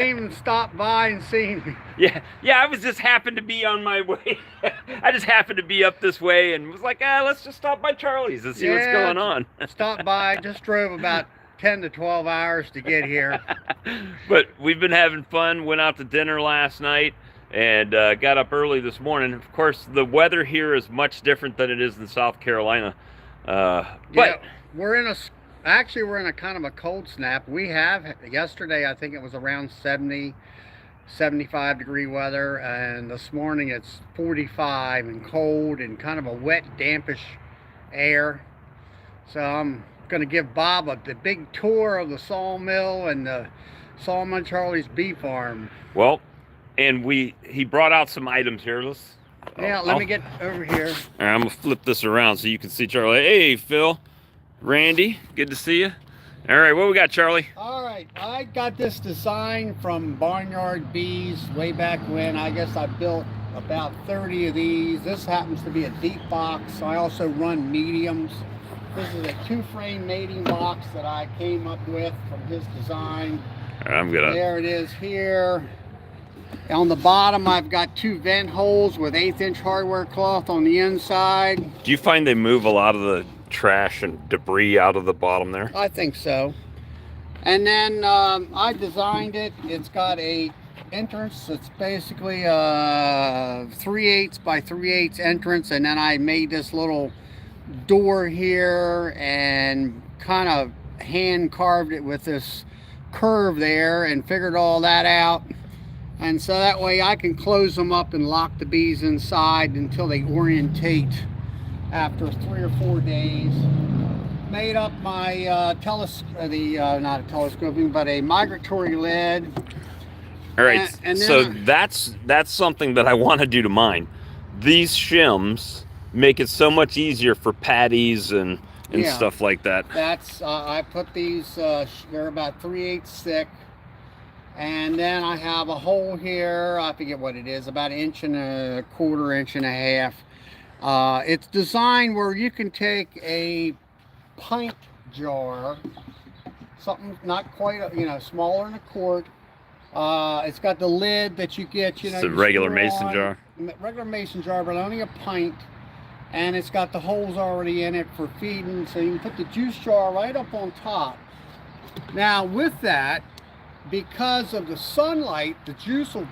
even stopped by and seen me. Yeah, I was just happened to be on my way. I just happened to be up this way and was like, let's just stop by Charlie's and see what's Yeah, going on. stopped by. Just drove about 10 to 12 hours to get here. But we've been having fun. Went out to dinner last night and got up early this morning. Of course, the weather here is much different than it is in South Carolina. Yeah, But actually we're in a kind of a cold snap. We have yesterday, I think it was around 70, 75 degree weather, and this morning it's 45 and cold and kind of a wet, dampish air. So I'm going to give Bob the big tour of the sawmill and the Sawmill Charlie's bee farm. Well, and he brought out some items here. Let me get over here. All right, I'm gonna flip this around so you can see Charlie. Hey, Phil, Randy, good to see you. All right, what we got, Charlie? All right, I got this design from Barnyard Bees way back when. I guess I built about 30 of these. This happens to be a deep box. I also run mediums. This is a 2-frame mating box that I came up with from his design. All right, there it is here. On the bottom, I've got 2 vent holes with 1/8-inch hardware cloth on the inside. Do you find they move a lot of the trash and debris out of the bottom there? I think so. And then I designed it. It's got a entrance. It's basically a 3/8 by 3/8 entrance, and then I made this little door here and kind of hand carved it with this curve there and figured all that out. And so that way I can close them up and lock the bees inside until they orientate after 3 or 4 days. Made up my not a telescoping, but a migratory lid. All right, so that's something that I want to do to mine. These shims make it so much easier for patties and stuff like that. That's I put these. They're about 3/8 thick. And then I have a hole here, I forget what it is, about 1.25 inches, 1.5 inches. It's designed where you can take a pint jar, something not quite, smaller than a quart. It's got the lid that you get, It's a regular mason jar. Regular mason jar, but only a pint. And it's got the holes already in it for feeding, so you can put the juice jar right up on top. Now with that, because of the sunlight, the juice will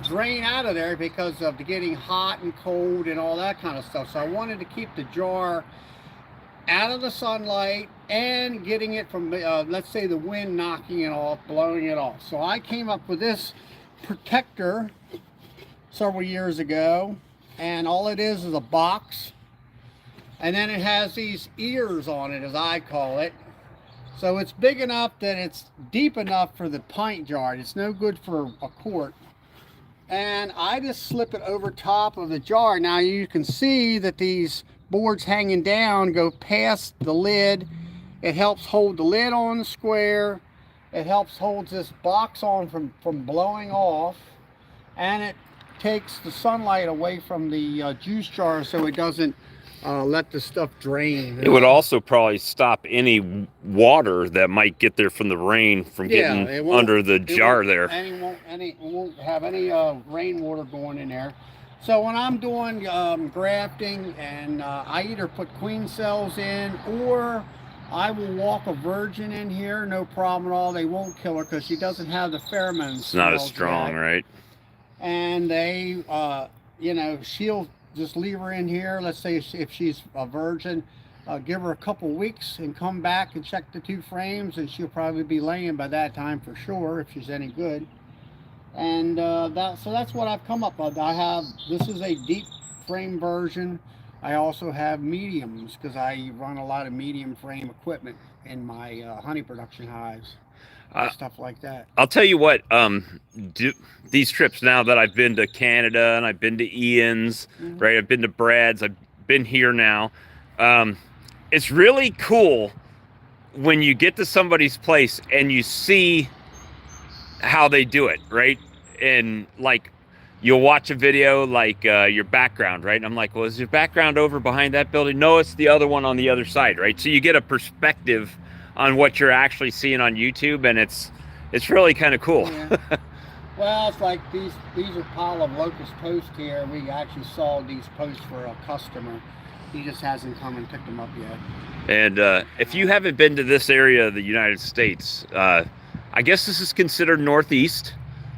drain out of there because of the getting hot and cold and all that kind of stuff. So I wanted to keep the jar out of the sunlight and getting it from, let's say, the wind knocking it off, blowing it off. So I came up with this protector several years ago, and all it is a box, and then it has these ears on it, as I call it. So it's big enough that it's deep enough for the pint jar. It's no good for a quart. And I just slip it over top of the jar. Now you can see that these boards hanging down go past the lid. It helps hold the lid on the square. It helps hold this box on from blowing off. And it takes the sunlight away from the juice jar so it doesn't let the stuff drain. It would also probably stop any water that might get there from the rain from getting under the jar there. It won't have any rainwater going in there. So when I'm doing grafting, and I either put queen cells in, or I will walk a virgin in here, no problem at all. They won't kill her because she doesn't have the pheromones. It's not as strong, right? And they, she'll just leave her in here. Let's say if she's a virgin, give her a couple weeks and come back and check the 2 frames, and she'll probably be laying by that time for sure if she's any good. And so that's what I've come up with. This is a deep frame version. I also have mediums because I run a lot of medium frame equipment in my honey production hives. Stuff like that. I'll tell you what, these trips now that I've been to Canada and I've been to Ian's, right? I've been to Brad's, I've been here now. It's really cool when you get to somebody's place and you see how they do it, right? And like, you'll watch a video like your background, right? And I'm like, well, is your background over behind that building? No, it's the other one on the other side, right? So you get a perspective on what you're actually seeing on YouTube, and It's really kind of cool. Yeah. Well, it's like these are a pile of locust posts here. We actually sawed these posts for a customer. He just hasn't come and picked them up yet. And if you haven't been to this area of the United States, I guess this is considered Northeast,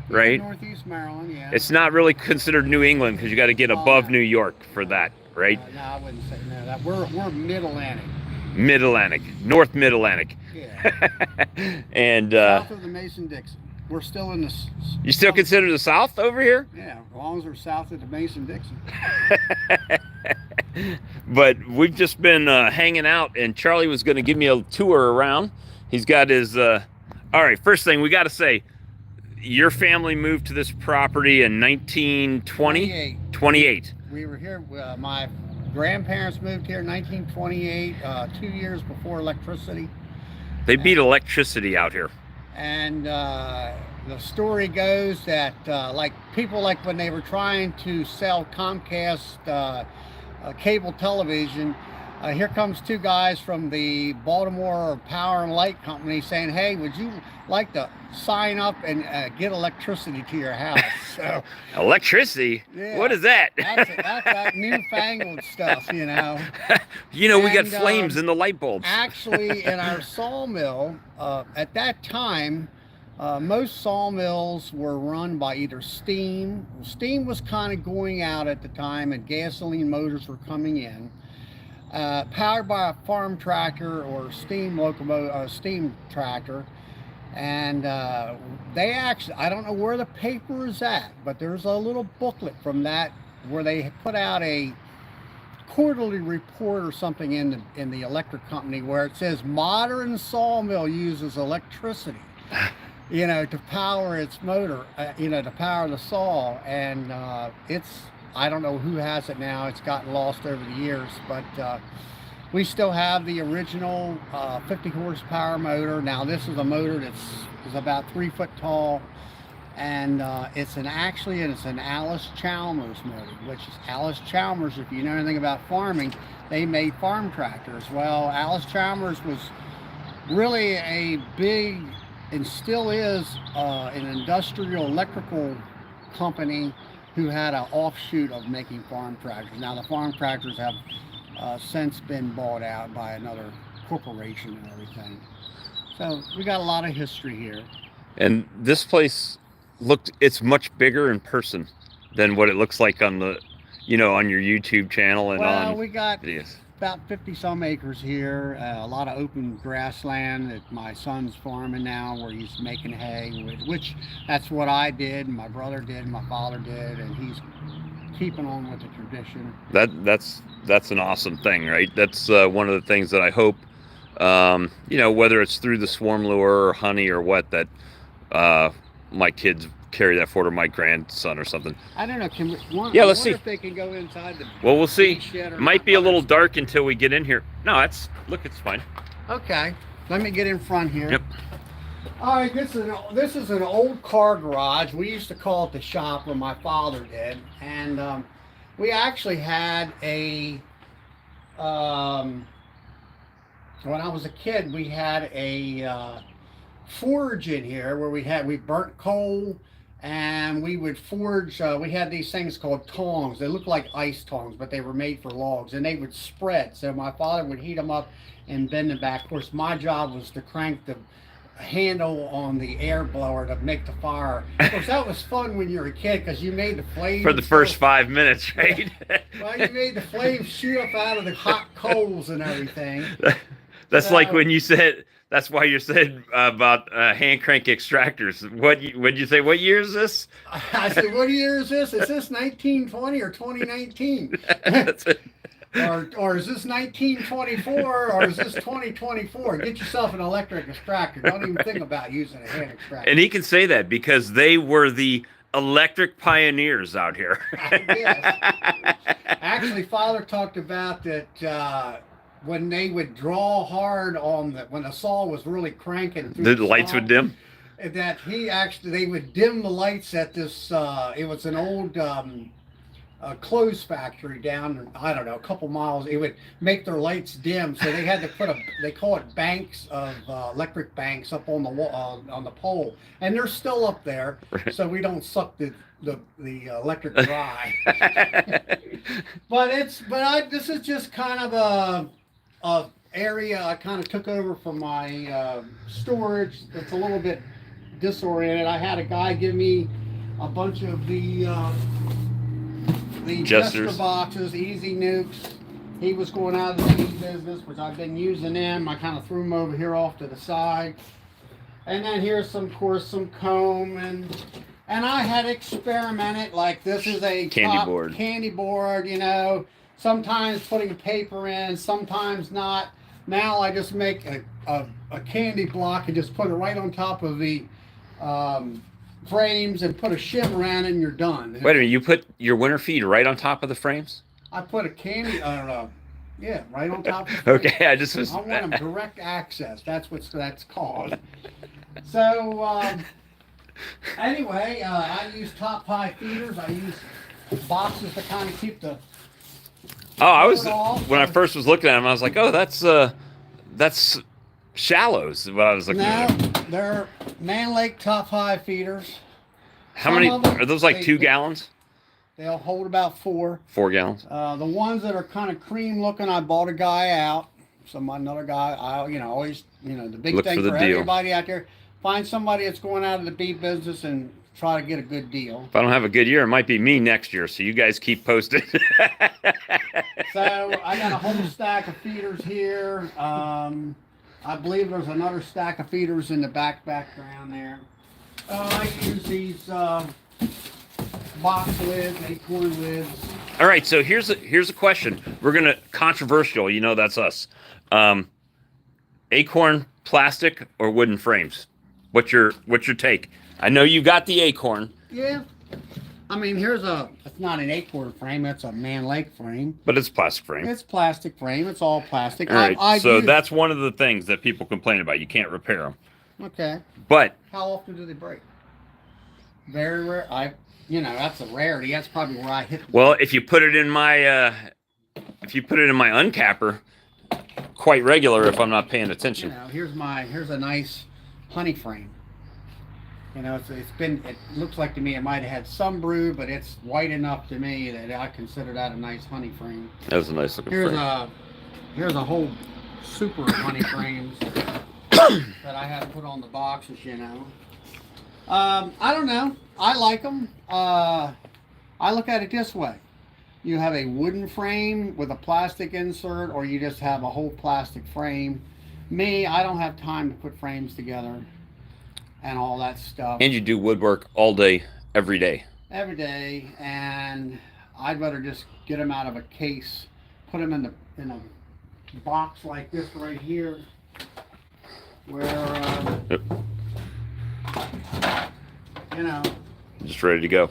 right? Yeah, Northeast Maryland, yeah. It's not really considered New England because you got to get above New York for that, right? No, I wouldn't say no. That we're Mid-Atlantic. Mid-Atlantic, North Mid-Atlantic. Yeah. And south of the Mason-Dixon. We're still in the. You still consider the South over here? Yeah, as long as we're south of the Mason-Dixon. But we've just been hanging out, and Charlie was going to give me a tour around. He's got his. All right, first thing we got to say, your family moved to this property in 1920? 28. We were here. My grandparents moved here in 1928, 2 years before electricity. They beat electricity out here. And the story goes that like people, like when they were trying to sell Comcast cable television, here comes two guys from the Baltimore Power and Light Company saying, hey, would you like to sign up and get electricity to your house? So electricity? Yeah, what is that? That's that newfangled stuff, you know. You know, we got flames in the light bulbs. Actually, in our sawmill, at that time, most sawmills were run by either steam. Steam was kind of going out at the time, and gasoline motors were coming in. Powered by a farm tractor or steam locomotive, steam tractor. And they actually, I don't know where the paper is at, but there's a little booklet from that where they put out a quarterly report or something in the electric company where it says modern sawmill uses electricity, you know, to power its motor, you know, to power the saw. And it's, I don't know who has it now. It's gotten lost over the years, but we still have the original 50 horsepower motor. Now this is a motor is about 3 foot tall, and it's an Alice Chalmers motor, which is Alice Chalmers. If you know anything about farming, they made farm tractors. Well, Alice Chalmers was really a big, and still is, an industrial electrical company who had an offshoot of making farm tractors. Now the farm tractors have since been bought out by another corporation and everything. So we got a lot of history here. And this place it's much bigger in person than what it looks like on the, you know, on your YouTube channel and on. We got videos. About 50 some acres here, a lot of open grassland that my son's farming now, where he's making hay, which that's what I did, my brother did, my father did, and he's keeping on with the tradition. That's an awesome thing, right? That's one of the things that I hope, you know, whether it's through the swarm lure or honey or what, that my kids carry that forward, or my grandson or something. I don't know. Can we? Yeah, let's see if they can go inside the. Well, we'll see. Might be a little dark until we get in here. No, it's fine. Okay, let me get in front here. Yep. All right, this is an old car garage. We used to call it the shop, or my father did, and we actually had a. When I was a kid, we had a forge in here where we burnt coal. And we would forge, we had these things called tongs. They looked like ice tongs, but they were made for logs, and they would spread. So my father would heat them up and bend them back. Of course, my job was to crank the handle on the air blower to make the fire. Of course, that was fun when you were a kid, because you made the flames. For the first 5 minutes, right? Yeah. Well, you made the flames shoot up out of the hot coals and everything. That's like when you said, that's why you said about hand crank extractors. What'd you say? What year is this? I said, what year is this? Is this 1920 or 2019? That's it. Or is this 1924 or is this 2024? Get yourself an electric extractor. Don't even think about using a hand extractor. And he can say that because they were the electric pioneers out here. Yes. Actually, Father talked about that when they would draw hard on when the saw was really cranking through the lights would dim. That they would dim the lights at this. It was an old clothes factory down, I don't know, a couple miles. It would make their lights dim, so they had to put they call it banks of electric banks up on the wall, on the pole, and they're still up there, so we don't suck the electric dry. But this is just kind of a area I kind of took over from my storage. It's a little bit disoriented. I had a guy give me a bunch of the Jester boxes, Easy Nukes. He was going out of the bee business, which I've been using them. I kind of threw them over here off to the side. And then here's some, of course, some comb, and I had experimented, like this is a candy board, you know, sometimes putting paper in, sometimes not. Now I just make a candy block and just put it right on top of the frames and put a shim around it, and you're done. Wait a minute, you put your winter feed right on top of the frames? I put a candy, yeah, right on top of the frames. Okay, I want them direct access. That's what that's called. So, anyway, I use top high feeders. I use boxes to kind of keep the. Oh, when I first was looking at them, I was like, oh, that's shallows. What I was looking at. They're Man Lake top high feeders. How many are those? Like 2 gallons? They'll hold about 4. 4 gallons. The ones that are kind of cream looking, I bought a guy out. Another guy. Always, the big Look thing for for deal. everybody out there. Find somebody that's going out of the bee business and try to get a good deal. If I don't have a good year, it might be me next year. So you guys keep posted. So I got a whole stack of feeders here. I believe there's another stack of feeders in the background there. I use these box lids, acorn lids. All right, so here's a question. We're gonna controversial. You know that's us. Acorn, plastic, or wooden frames? What's your take? I know you got the acorn. Yeah. I mean, it's not an acorn frame, it's a Man Lake frame. But it's plastic frame. It's plastic frame, it's all plastic. All right, so that's one of the things that people complain about. You can't repair them. Okay. But how often do they break? Very rare. That's a rarity. That's probably where I hit. Well, if you put it in my uncapper, quite regular if I'm not paying attention. Here's a nice honey frame. It looks like to me it might have had some brood, but it's white enough to me that I consider that a nice honey frame. That was a nice looking frame. Here's a whole super honey frames that I had to put on the boxes, I don't know. I like them. I look at it this way. You have a wooden frame with a plastic insert, or you just have a whole plastic frame. Me, I don't have time to put frames together and all that stuff. And you do woodwork all day, every day. Every day, and I'd rather just get them out of a case, put them in a box like this right here, where just ready to go.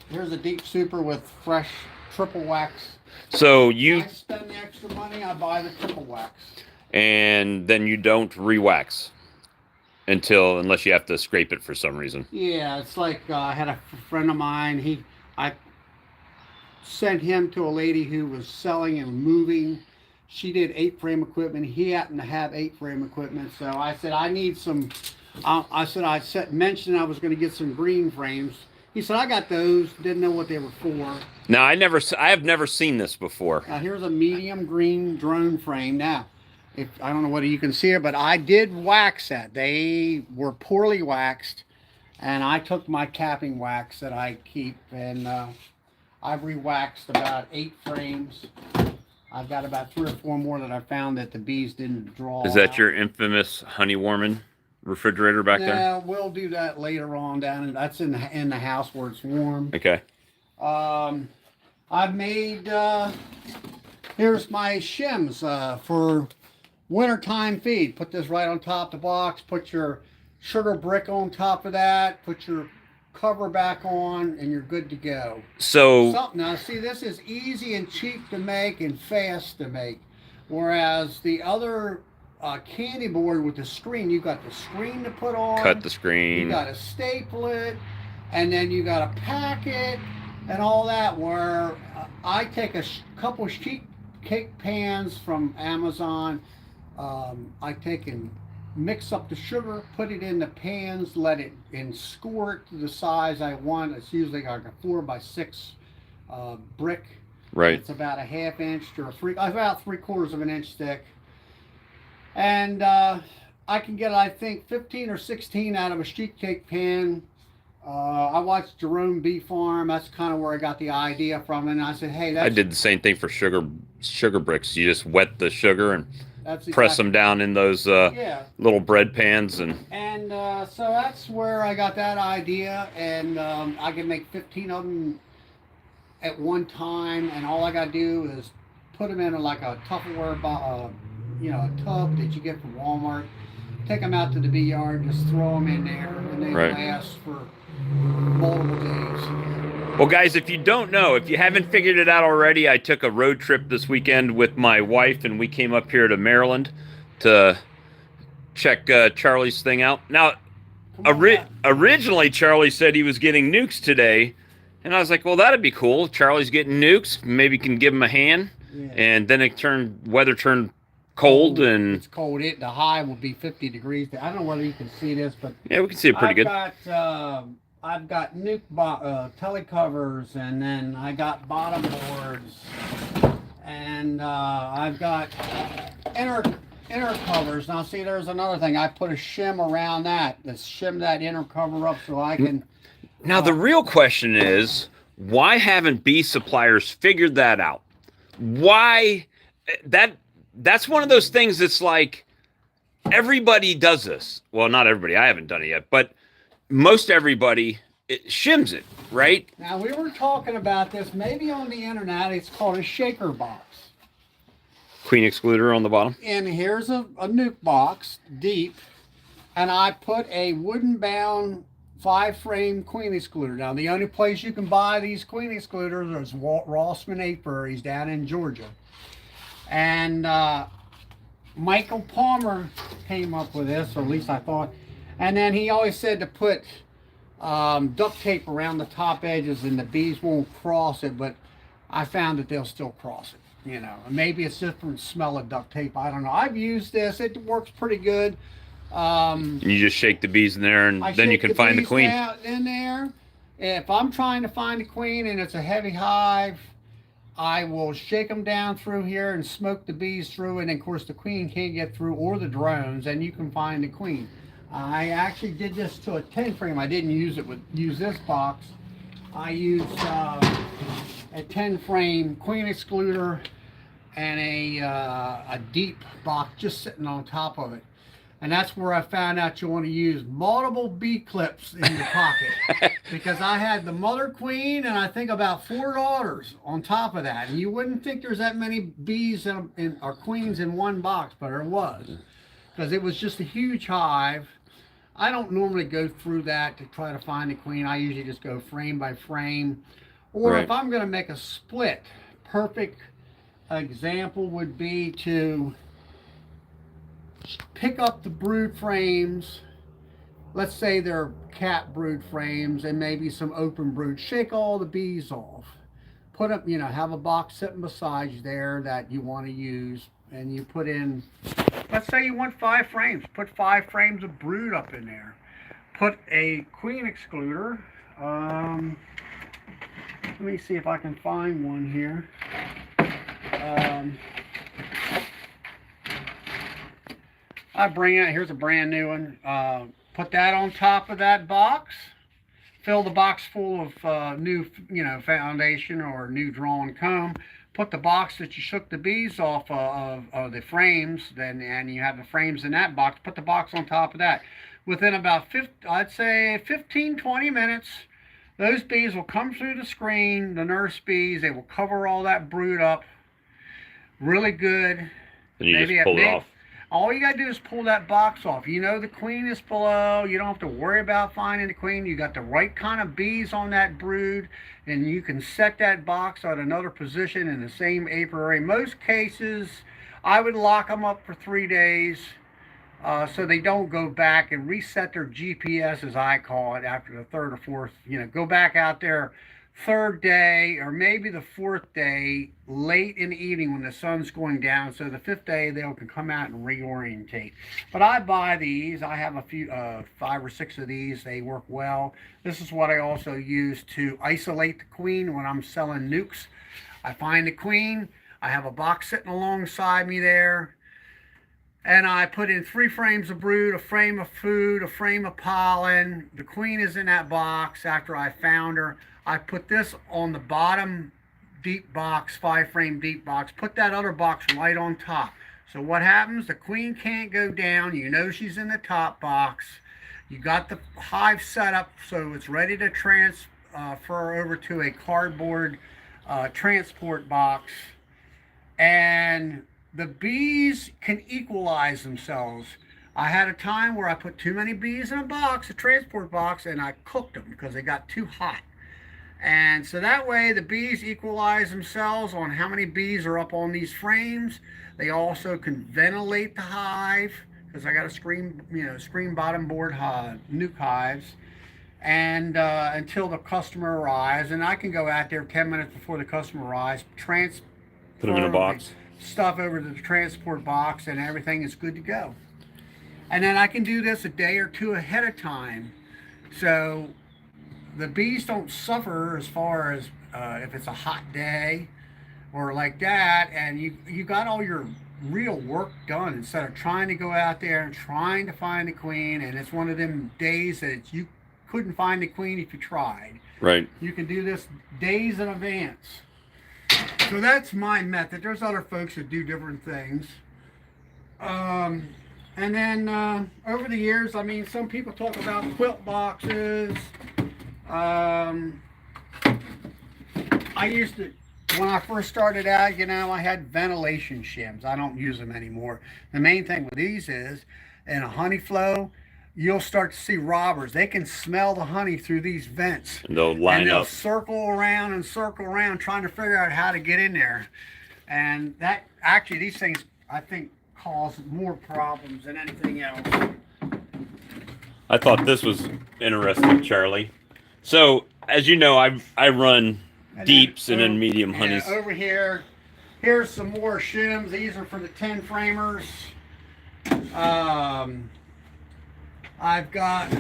Here's a deep super with fresh triple wax. So I spend the extra money, I buy the triple wax. And then you don't re-wax unless you have to scrape it for some reason. Yeah, it's like I had a friend of mine. I sent him to a lady who was selling and moving. She did 8-frame equipment. He happened to have 8-frame equipment, so I said I need some. I mentioned I was going to get some green frames. He said I got those. Didn't know what they were for. Now I have never seen this before. Now here's a medium green drone frame. Now, I don't know whether you can see it, but I did wax that. They were poorly waxed, and I took my capping wax that I keep, and I've re-waxed about 8 frames. I've got about 3 or 4 more that I found that the bees didn't draw. Is that your infamous honey warming refrigerator back there? Yeah, we'll do that later on down, and that's in the house where it's warm. Okay. I've made here's my shims for wintertime feed. Put this right on top of the box. Put your sugar brick on top of that. Put your cover back on, and you're good to go. Now, see, this is easy and cheap to make and fast to make. Whereas the other candy board with the screen, you got the screen to put on. Cut the screen. You got to staple it, and then you got to pack it, and all that, where I take a couple sheet cake pans from Amazon. I take and mix up the sugar, put it in the pans, let it and score it to the size I want. It's usually like a 4x6 brick. Right. It's about a half inch to about 3/4 of an inch thick, and I can get, I think, 15 or 16 out of a sheet cake pan. I watched Jerome B. Farm. That's kind of where I got the idea from. And I said, hey, I did the same thing for sugar bricks. You just wet the sugar and that's press them down in those yeah. little bread pans. And So that's where I got that idea. And I can make 15 of them at one time. And all I got to do is put them in like a Tupperware, a tub that you get from Walmart. Take them out to the bee yard, just throw them in there, and they last for multiple days. Well, guys, if you don't know, if you haven't figured it out already, I took a road trip this weekend with my wife, and we came up here to Maryland to check Charlie's thing out. Now, originally, Charlie said he was getting nukes today, and I was like, well, that'd be cool. Charlie's getting nukes. Maybe can give him a hand. Yeah. And then weather turned cold, and it's cold. The high will be 50 degrees. I don't know whether you can see this, but yeah, we can see it pretty good. I've got nuke telecovers, and then I got bottom boards, and I've got inner covers. Now, see, there's another thing. I put a shim around that to shim that inner cover up so I can. Now, the real question is, why haven't bee suppliers figured that out? Why that's one of those things that's like everybody does this. Well, not everybody. I haven't done it yet, but most everybody shims it, right? Now, we were talking about this maybe on the internet. It's called a shaker box. Queen excluder on the bottom. And here's a nuke box, deep, and I put a wooden bound 5-frame queen excluder. Now, the only place you can buy these queen excluders is Rossman Apiaries down in Georgia. And Michael Palmer came up with this, or at least I thought. And then he always said to put duct tape around the top edges and the bees won't cross it, but I found that they'll still cross it. Maybe it's different smell of duct tape. I don't know. I've used this. It works pretty good. You just shake the bees in there, and then you can find the queen. In there. If I'm trying to find a queen and it's a heavy hive, I will shake them down through here and smoke the bees through, and of course the queen can't get through, or the drones, and you can find the queen. I actually did this to a 10-frame. I didn't use this box. I used a 10-frame queen excluder and a deep box just sitting on top of it. And that's where I found out you want to use multiple bee clips in your pocket. Because I had the mother queen and I think about 4 daughters on top of that. And you wouldn't think there's that many bees or queens in one box, but there was. Because it was just a huge hive. I don't normally go through that to try to find a queen. I usually just go frame by frame. Or if I'm going to make a split, perfect example would be to pick up the brood frames. Let's say they're cat brood frames and maybe some open brood. Shake all the bees off. Put up, have a box sitting beside you there that you want to use, and you put in, let's say you want 5 frames. Put 5 frames of brood up in there. Put a queen excluder. Let me see if I can find one here. I bring out, here's a brand new one. Put that on top of that box. Fill the box full of new, foundation or new drawn comb. Put the box that you shook the bees off of the frames, and you have the frames in that box. Put the box on top of that. Within about 15, 20 minutes, those bees will come through the screen, the nurse bees. They will cover all that brood up really good. And you just pull it off. All you got to do is pull that box off. The queen is below. You don't have to worry about finding the queen. You got the right kind of bees on that brood, and you can set that box at another position in the same apiary. Most cases, I would lock them up for 3 days so they don't go back and reset their GPS, as I call it, after the 3rd or 4th. Go back out there third day or maybe the fourth day late in the evening when the sun's going down, so the fifth day they can come out and reorientate. But I buy these. I have a few 5 or 6 of these. They work well. This is what I also use to isolate the queen when I'm selling nukes. I find the queen, I have a box sitting alongside me there, and I put in 3 frames of brood, a frame of food, a frame of pollen. The queen is in that box after I found her. I put this on the bottom deep box, 5-frame deep box. Put that other box right on top. So what happens? The queen can't go down. You know she's in the top box. You got the hive set up so it's ready to transfer over to a cardboard transport box. And the bees can equalize themselves. I had a time where I put too many bees in a box, a transport box, and I cooked them because they got too hot. And so that way the bees equalize themselves on how many bees are up on these frames. They also can ventilate the hive because I got a screen bottom board nuke hives. And until the customer arrives, and I can go out there 10 minutes before the customer arrives, put them in a box, stuff over to the transport box, and everything is good to go. And then I can do this a day or 2 ahead of time, so the bees don't suffer as far as if it's a hot day or like that, and you got all your real work done instead of trying to go out there and trying to find the queen. And it's one of them days that you couldn't find the queen if you tried. Right. You can do this days in advance. So that's my method. There's other folks that do different things. And then over the years, I mean, some people talk about quilt boxes. I used to, when I first started out, I had ventilation shims. I don't use them anymore. The main thing with these is, in a honey flow, you'll start to see robbers. They can smell the honey through these vents. And they'll circle around and circle around trying to figure out how to get in there. And that, actually, these things, I think, cause more problems than anything else. I thought this was interesting, Charlie. So, as you know, I run deeps and then medium honeys. Over here, here's some more shims. These are for the 10 framers. I've got,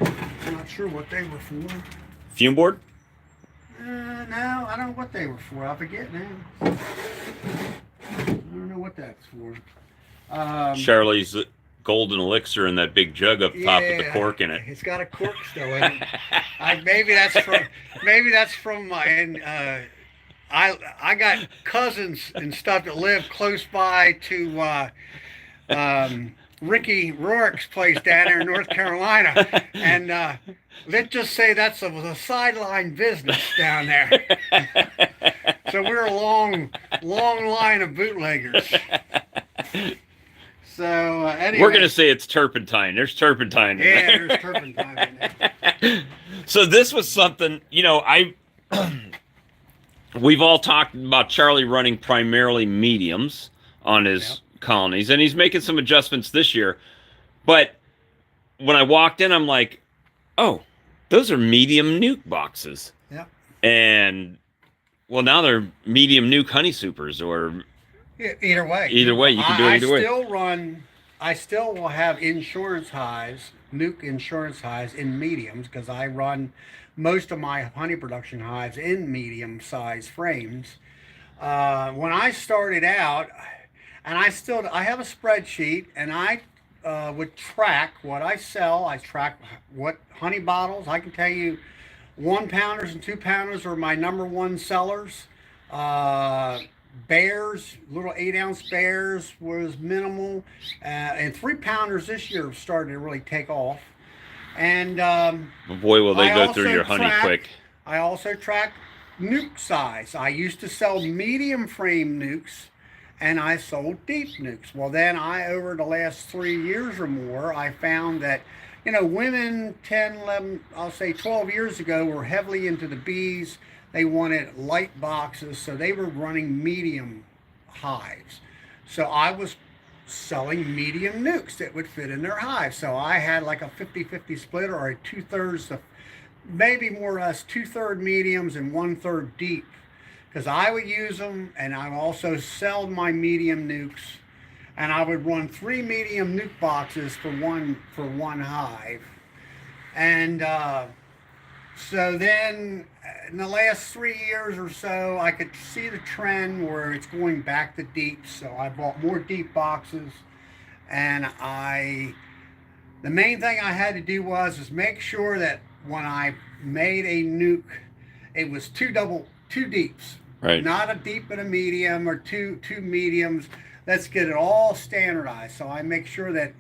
I'm not sure what they were for. Fume board? No, I don't know what they were for. I forget now. I don't know what that's for. Charlie's golden elixir in that big jug up top with the cork in it. It's got a cork still in it. Maybe that's from my. I got cousins and stuff that live close by to Ricky Rourke's place down there in North Carolina, and let's just say that's a sideline business down there. So we're a long line of bootleggers. So anyway, we're gonna say it's turpentine. There's turpentine in there. There's turpentine in there. So this was something, we've all talked about Charlie running primarily mediums on his colonies, and he's making some adjustments this year. But when I walked in, I'm like, oh, those are medium nuke boxes. Yeah. And well, now they're medium nuke honey supers, or either way. Either way, you can do it either way. I still will have insurance hives, nuke insurance hives in mediums, because I run most of my honey production hives in medium size frames. When I started out, and I have a spreadsheet, and I would track what I sell. I track what honey bottles. I can tell you 1-pounders and 2-pounders are my #1 sellers. Bears, little 8-ounce bears was minimal, and 3-pounders this year have started to really take off. And boy, will they go through your honey quick. I also track nuke size. I used to sell medium frame nukes, and I sold deep nukes. Well, then over the last 3 years or more, I found that, women 10, 11, I'll say 12 years ago were heavily into the bees. They wanted light boxes, so they were running medium hives. So I was selling medium nukes that would fit in their hive. So I had like a 50-50 split, or a 2/3 maybe more or less 2/3 mediums and 1/3 deep, because I would use them, and I also sell my medium nukes, and I would run 3 medium nuke boxes for one hive, and so then in the last 3 years or so, I could see the trend where it's going back to deep, so I bought more deep boxes, and the main thing I had to do was make sure that when I made a nuke, it was two deeps, Right. not a deep and a medium or two mediums. Let's get it all standardized. So I make sure that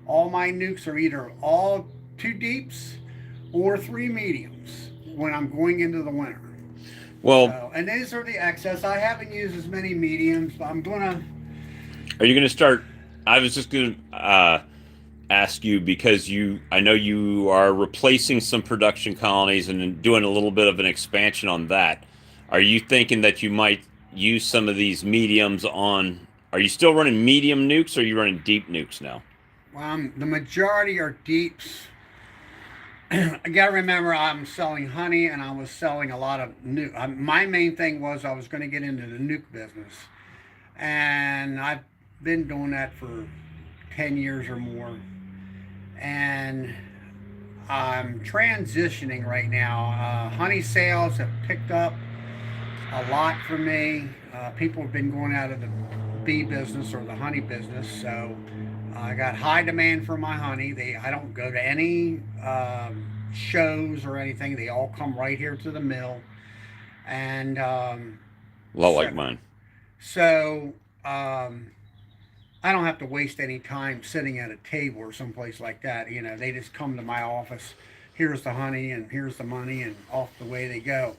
all my nukes are either all 2 deeps or 3 mediums when I'm going into the winter. Well, So, and these are the excess. I haven't used as many mediums, but I'm gonna. are you going to start? I was just going to ask you because I know you are replacing some production colonies and doing a little bit of an expansion on that. Are you thinking that you might use some of these mediums on? Are you still running medium nukes, or are you running deep nukes now? The majority are deeps. I gotta remember, I'm selling honey, and I was selling a lot of nuke. My main thing was I was going to get into the nuke business, and I've been doing that for 10 years or more. And I'm transitioning right now. Honey sales have picked up a lot for me. People have been going out of the bee business or the honey business, so I got high demand for my honey. I don't go to any shows or anything. They all come right here to the mill, and A lot so, like mine. so I don't have to waste any time sitting at a table or someplace like that. You know, they just come to my office. Here's the honey and here's the money, and off the way they go.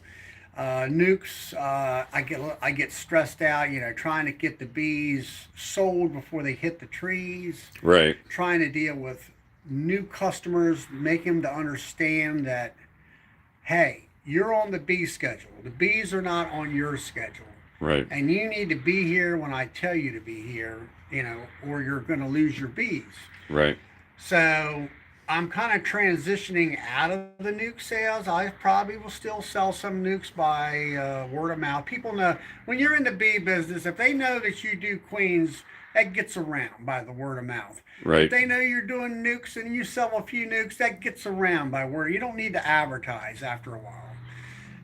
Nukes, I get stressed out. You know, trying to get the bees sold before they hit the trees. Right. Trying to deal with new customers, make them to understand that, hey, you're on the bee schedule. The bees are not on your schedule. Right. And you need to be here when I tell you to be here, you know, or you're going to lose your bees. Right. So I'm kind of transitioning out of the nuke sales. I probably will still sell some nukes by word of mouth. People know when you're in the bee business, if they know that you do queens, that gets around by the word of mouth. Right. If they know you're doing nukes and you sell a few nukes, that gets around by word. You don't need to advertise after a while.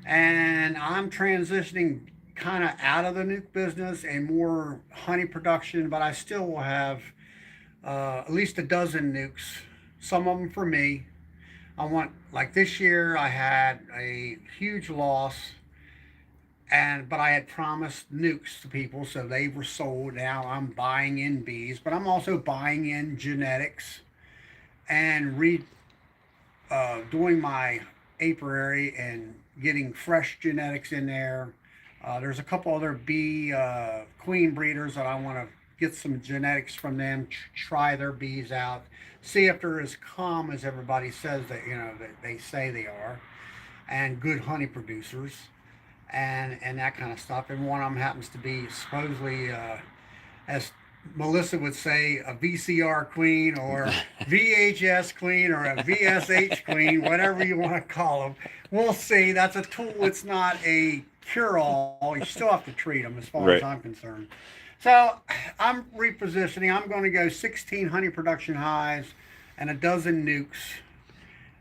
And I'm transitioning kind of out of the nuke business and more honey production, but I still will have at least a dozen nukes, some of them for me. I want, like this year, I had a huge loss, but I had promised nukes to people, so they were sold. Now I'm buying in bees, but I'm also buying in genetics and doing my apiary and getting fresh genetics in there. There's a couple other bee queen breeders that I want to get some genetics from them, try their bees out, see if they're as calm as everybody says that, you know, that they say they are, and good honey producers, and that kind of stuff. And one of them happens to be supposedly, as Melissa would say, a VCR queen or VHS queen or a VSH queen, whatever you want to call them. We'll see. That's a tool. It's not a cure-all. You still have to treat them as far as I'm concerned. So I'm repositioning. I'm going to go 16 honey production hives and a dozen nukes.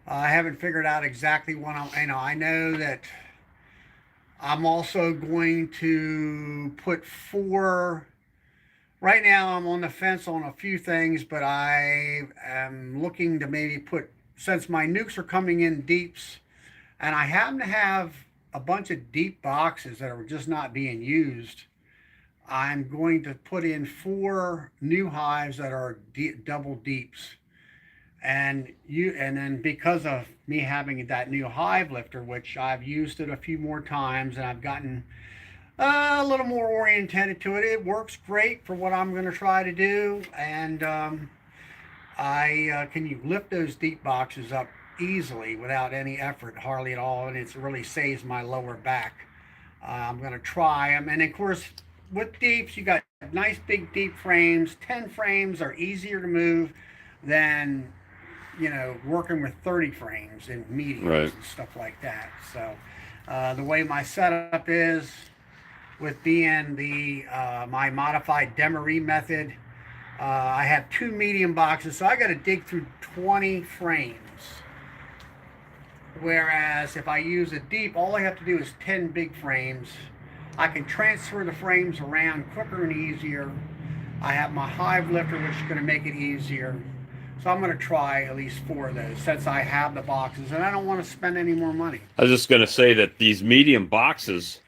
I haven't figured out exactly what I know that I'm also going to put 4. Right now, I'm on the fence on a few things, but I am looking to maybe put, since my nukes are coming in deeps, and I happen to have a bunch of deep boxes that are just not being used, I'm going to put in 4 new hives that are double deeps. And then because of me having that new hive lifter, which I've used it a few more times, and I've gotten a little more oriented to it. It works great for what I'm going to try to do, and I can lift those deep boxes up easily without any effort, hardly at all, and it really saves my lower back. I'm going to try them, and of course, with deeps, you got nice big deep frames. 10 frames are easier to move than you know, working with 30 frames and mediums and stuff like that. So the way my setup is, with being the my modified Demery method, I have 2 medium boxes, so I got to dig through 20 frames. Whereas if I use a deep, all I have to do is 10 big frames. I can transfer the frames around quicker and easier. I have my hive lifter, which is going to make it easier. So I'm going to try at least 4 of those since I have the boxes, and I don't want to spend any more money. I was just going to say that these medium boxes,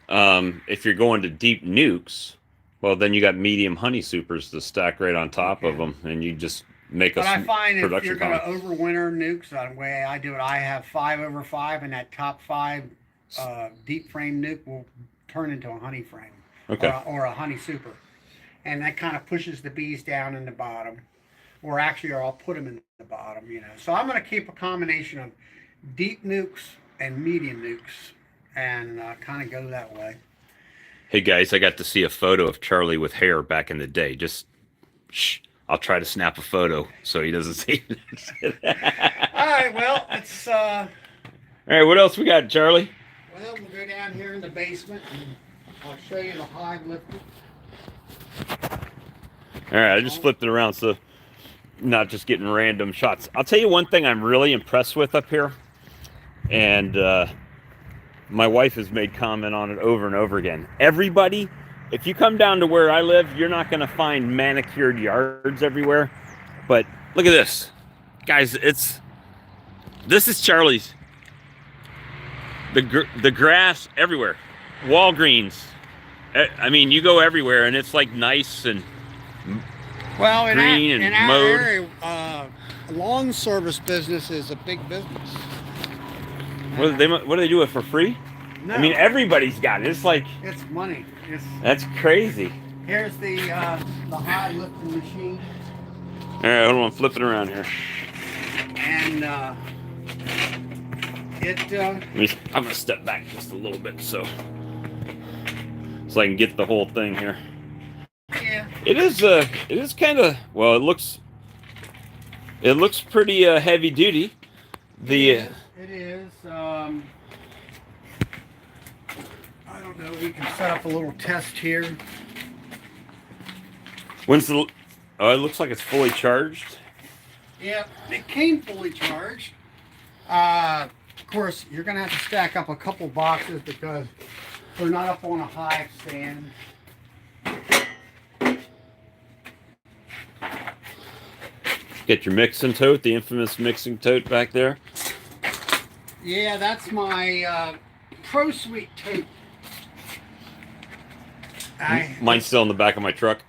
if you're going to deep nukes, well, then you got medium honey supers to stack right on top of them, and you just make a production. But I find if you're going to overwinter nukes, the way I do it, I have 5/5, and that top 5 deep frame nuke will turn into a honey frame, or a honey super, and that kind of pushes the bees down in the bottom, or I'll put them in the bottom, you know. So I'm going to keep a combination of deep nukes and medium nukes, and kind of go that way. Hey guys, I got to see a photo of Charlie with hair back in the day. Just shh. I'll try to snap a photo so he doesn't see it. All right, well, it's all right, what else we got, Charlie? Well, we'll go down here in the basement and I'll show you the hive lifter. All right, I just flipped it around so not just getting random shots. I'll tell you one thing I'm really impressed with up here, and my wife has made comment on it over and over again. Everybody, if you come down to where I live, you're not going to find manicured yards everywhere. But look at this. Guys, this is Charlie's. The grass everywhere. Walgreens. I mean, you go everywhere and it's like nice and green and mowed. Area, lawn service business is a big business. What do they do it for free? No. I mean, everybody's got it. It's like it's money. That's crazy. Here's the hive lifting machine. All right, hold on, flip it around here. And I'm gonna step back just a little bit so I can get the whole thing here. Yeah. It is kind of, well, it looks pretty heavy duty. It is. I don't know. We can set up a little test here. Oh, it looks like it's fully charged. Yeah, it came fully charged. Of course, you're gonna have to stack up a couple boxes because they're not up on a hive stand. Get your mixing tote, the infamous mixing tote back there. Yeah, that's my Pro Suite tote. Mine's still in the back of my truck.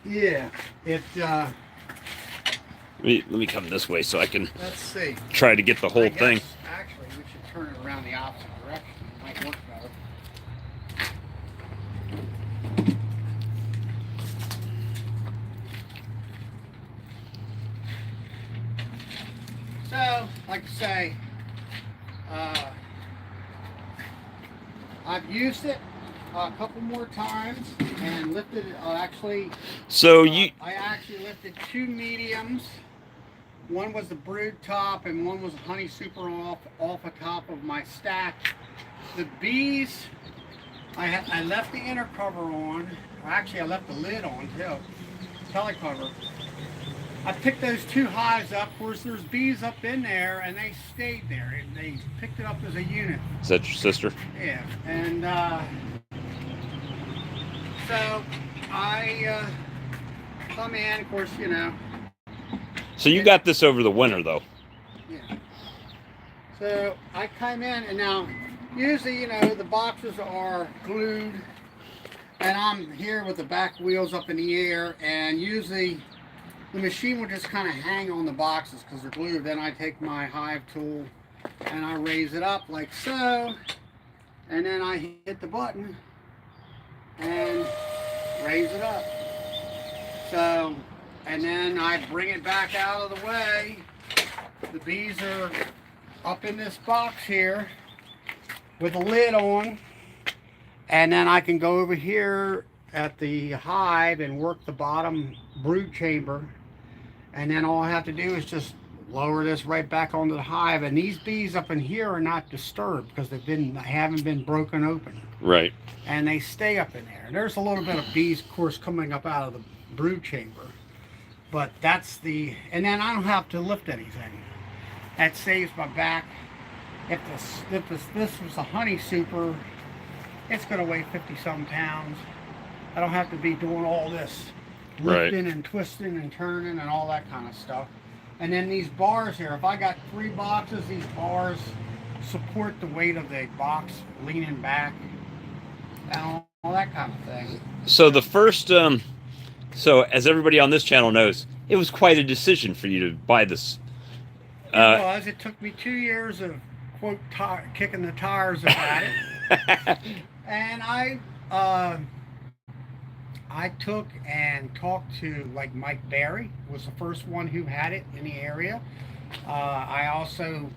Yeah, Let me come this way so I can. Let's see. Try to get the whole thing. Actually, we should turn it around the opposite direction. It might work better. So, like I say, I've used it a couple more times and lifted it. I actually lifted 2 mediums. One was the brood top and one was a honey super off the top of my stack. The bees, I left the inner cover on. Actually, I left the lid on too, telecover. I picked those 2 hives up. Of course, there's bees up in there, and they stayed there. And they picked it up as a unit. Is that your sister? Yeah, and so I come in. Of course, you know. So you got this over the winter, though. Yeah. So I come in, and now usually, you know, the boxes are glued, and I'm here with the back wheels up in the air, and usually the machine will just kind of hang on the boxes because they're glued. Then I take my hive tool and I raise it up like so, and then I hit the button and raise it up. So, and then I bring it back out of the way. The bees are up in this box here with a lid on, and then I can go over here at the hive and work the bottom brood chamber. And then all I have to do is just lower this right back onto the hive, and these bees up in here are not disturbed because haven't been broken open, Right. and they stay up in there. There's a little bit of bees, of course, coming up out of the brood chamber, but and then I don't have to lift anything. That saves my back. If this was a honey super, it's going to weigh 50-something pounds. I don't have to be doing all this lifting and twisting and turning and all that kind of stuff. And then these bars here, if I got 3 boxes, these bars support the weight of the box leaning back and all that kind of thing. So the first, so as everybody on this channel knows, it was quite a decision for you to buy this. It was. It took me 2 years of, quote, kicking the tires about it. And I took and talked to, like, Mike Barry was the first one who had it in the area. I also,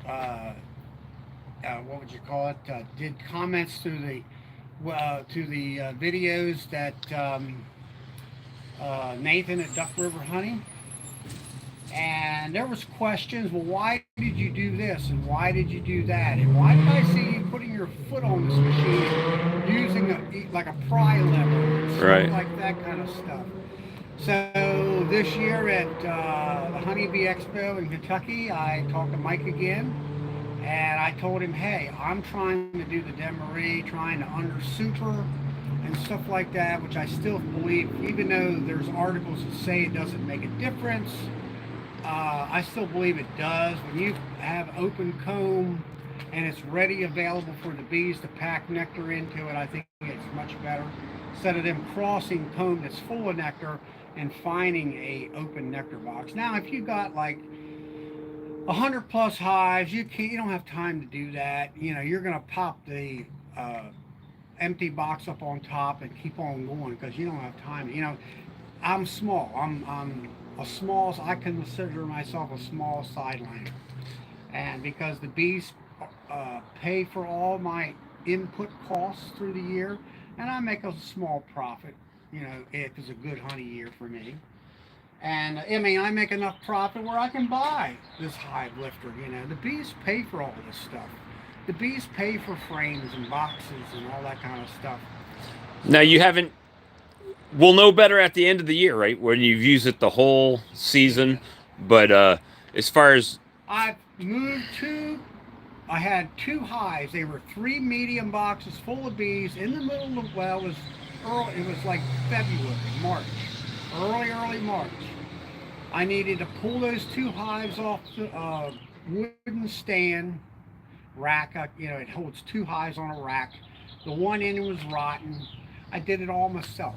what would you call it, did comments to the videos that Nathan at Duck River Hunting. And there was questions, well, why did you do this and why did you do that, and why did I see you putting your foot on this machine using like a pry lever, right, like that kind of stuff. So this year at the Honeybee Expo in Kentucky, I talked to Mike again, and I told him, hey, I'm trying to do the Demery, trying to under super and stuff like that, which I still believe, even though there's articles that say it doesn't make a difference, I still believe it does. When you have open comb and it's ready, available for the bees to pack nectar into it, I think it's much better. Instead of them crossing comb that's full of nectar and finding a open nectar box. Now, if you got like 100+ hives, you don't have time to do that. You know, you're gonna pop the empty box up on top and keep on going because you don't have time. You know, I'm small. I'm I consider myself a small sideliner, and because the bees pay for all my input costs through the year, and I make a small profit. You know, it is a good honey year for me, and I mean, I make enough profit where I can buy this hive lifter. You know, the bees pay for all this stuff. The bees pay for frames and boxes and all that kind of stuff. Now you haven't. We'll know better at the end of the year, right? When you've used it the whole season. But as far as I've moved I had 2 hives. They were 3 medium boxes full of bees in the middle of, well, it was early. It was like February, March, early March. I needed to pull those 2 hives off the wooden stand rack. You know, it holds 2 hives on a rack. The one end was rotten. I did it all myself.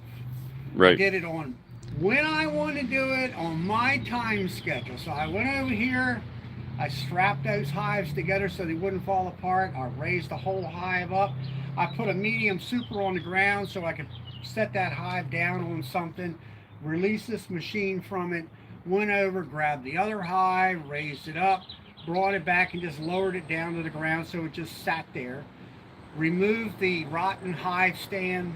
Right. I did it on when I want to do it on my time schedule. So I went over here, I strapped those hives together so they wouldn't fall apart. I raised the whole hive up. I put a medium super on the ground so I could set that hive down on something, release this machine from it, went over, grabbed the other hive, raised it up, brought it back and just lowered it down to the ground so it just sat there. Removed the rotten hive stand,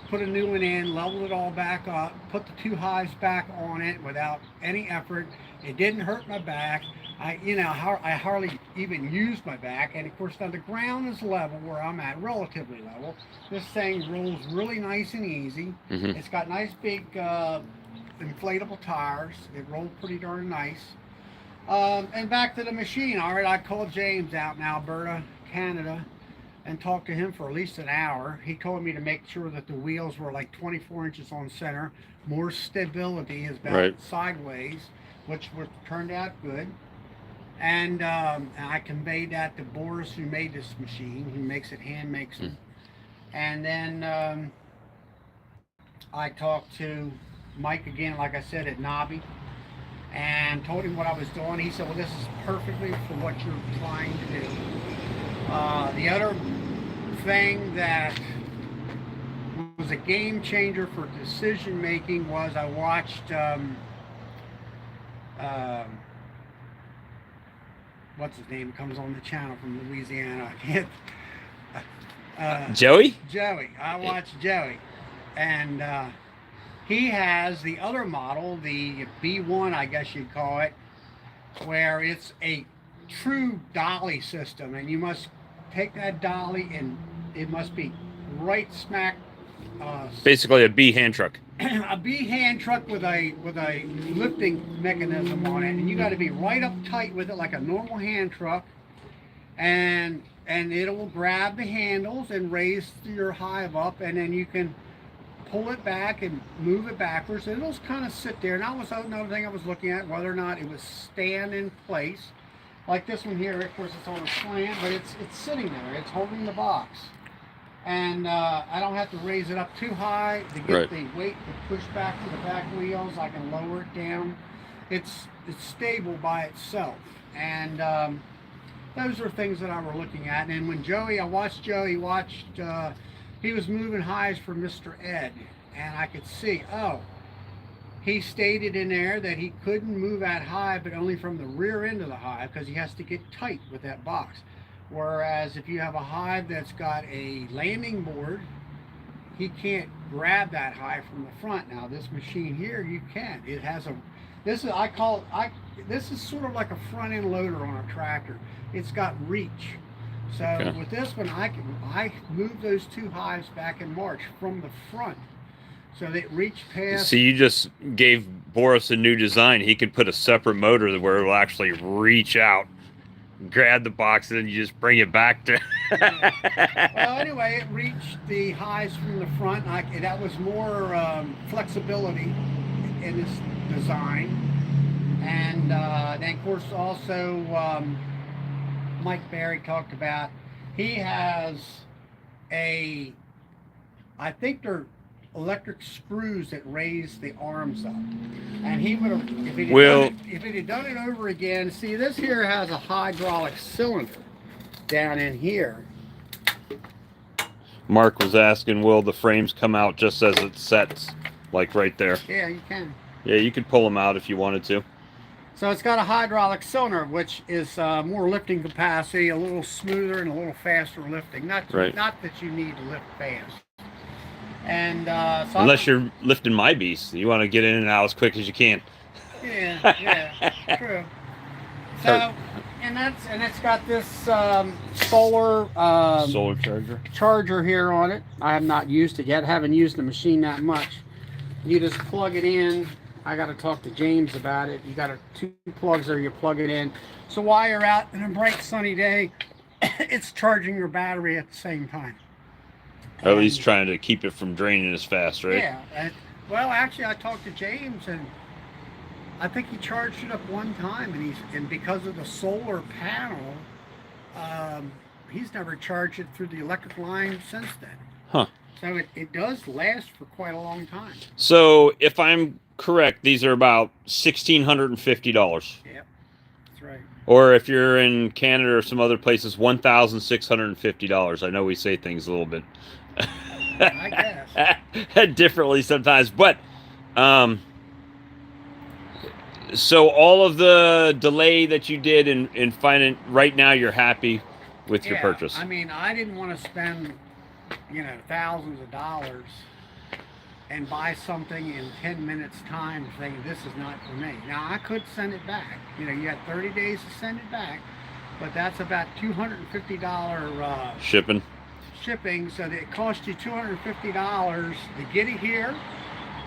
put a new one in, leveled it all back up, put the 2 hives back on it without any effort. It didn't hurt my back. I hardly even used my back. And of course, now the ground is level where I'm at, relatively level. This thing rolls really nice and easy. Mm-hmm. It's got nice big inflatable tires. It rolled pretty darn nice. And back to the machine. All right, I called James out in Alberta, Canada, and talked to him for at least an hour. He told me to make sure that the wheels were like 24 inches on center, more stability is about sideways, which turned out good. And I conveyed that to Boris, who made this machine. He makes it, hand makes it. And then I talked to Mike again, like I said, at Nobby, and told him what I was doing. He said, well, this is perfectly for what you're trying to do. The other thing that was a game changer for decision making was I watched what's his name, comes on the channel from Louisiana. I can't Joey? Joey. I watched Joey, and he has the other model, the B1, I guess you'd call it, where it's a true dolly system, and you must take that dolly and it must be right smack Basically a bee hand truck. a bee hand truck with a lifting mechanism on it, and you got to be right up tight with it like a normal hand truck, and it'll grab the handles and raise your hive up, and then you can pull it back and move it backwards, and it'll kind of sit there. And that was another thing I was looking at, whether or not it was stand in place. Like this one here, of course it's on a slant, but it's sitting there, it's holding the box. And I don't have to raise it up too high to get the weight to push back to the back wheels. I can lower it down. It's stable by itself. And those are things that I were looking at. And when I watched Joey, he was moving hives for Mr. Ed. And I could see, he stated in there that he couldn't move that hive, but only from the rear end of the hive, because he has to get tight with that box. Whereas if you have a hive that's got a landing board, he can't grab that hive from the front. Now this machine here, you can. It has this is sort of like a front end loader on a tractor. It's got reach. So with this one, I moved those two hives back in March from the front. So they reach past. So you just gave Boris a new design. He could put a separate motor where it will actually reach out, grab the box, and then you just bring it back to. Well, anyway, it reached the hives from the front. That was more flexibility in this design. And then, of course, also Mike Barry talked about, he has I think they're electric screws that raise the arms up, and he would have, if it had done it over again. See, this here has a hydraulic cylinder down in here. Mark was asking, will the frames come out just as it sets, like right there? Yeah, you can. Yeah, you could pull them out if you wanted to. So it's got a hydraulic cylinder, which is more lifting capacity, a little smoother and a little faster lifting. Not that you need to lift fast. And so unless you're lifting my beast, you want to get in and out as quick as you can. Yeah, true. So, and it's got this solar charger here on it. I have not used it yet. Haven't used the machine that much. You just plug it in. I got to talk to James about it. You got two plugs there. You plug it in. So while you're out in a bright sunny day, it's charging your battery at the same time. At least trying to keep it from draining as fast, right? Yeah. Well, actually, I talked to James, and I think he charged it up one time, and because of the solar panel, he's never charged it through the electric line since then. Huh. So it does last for quite a long time. So if I'm correct, these are about $1,650. Yep, that's right. Or if you're in Canada or some other places, $1,650. I know we say things a little bit I guess differently sometimes, but so all of the delay that you did in finding, right now you're happy with your purchase. I mean, I didn't want to spend thousands of dollars and buy something in 10 minutes time saying this is not for me. Now I could send it back. You had 30 days to send it back, but that's about $250 shipping, so that it cost you $250 to get it here,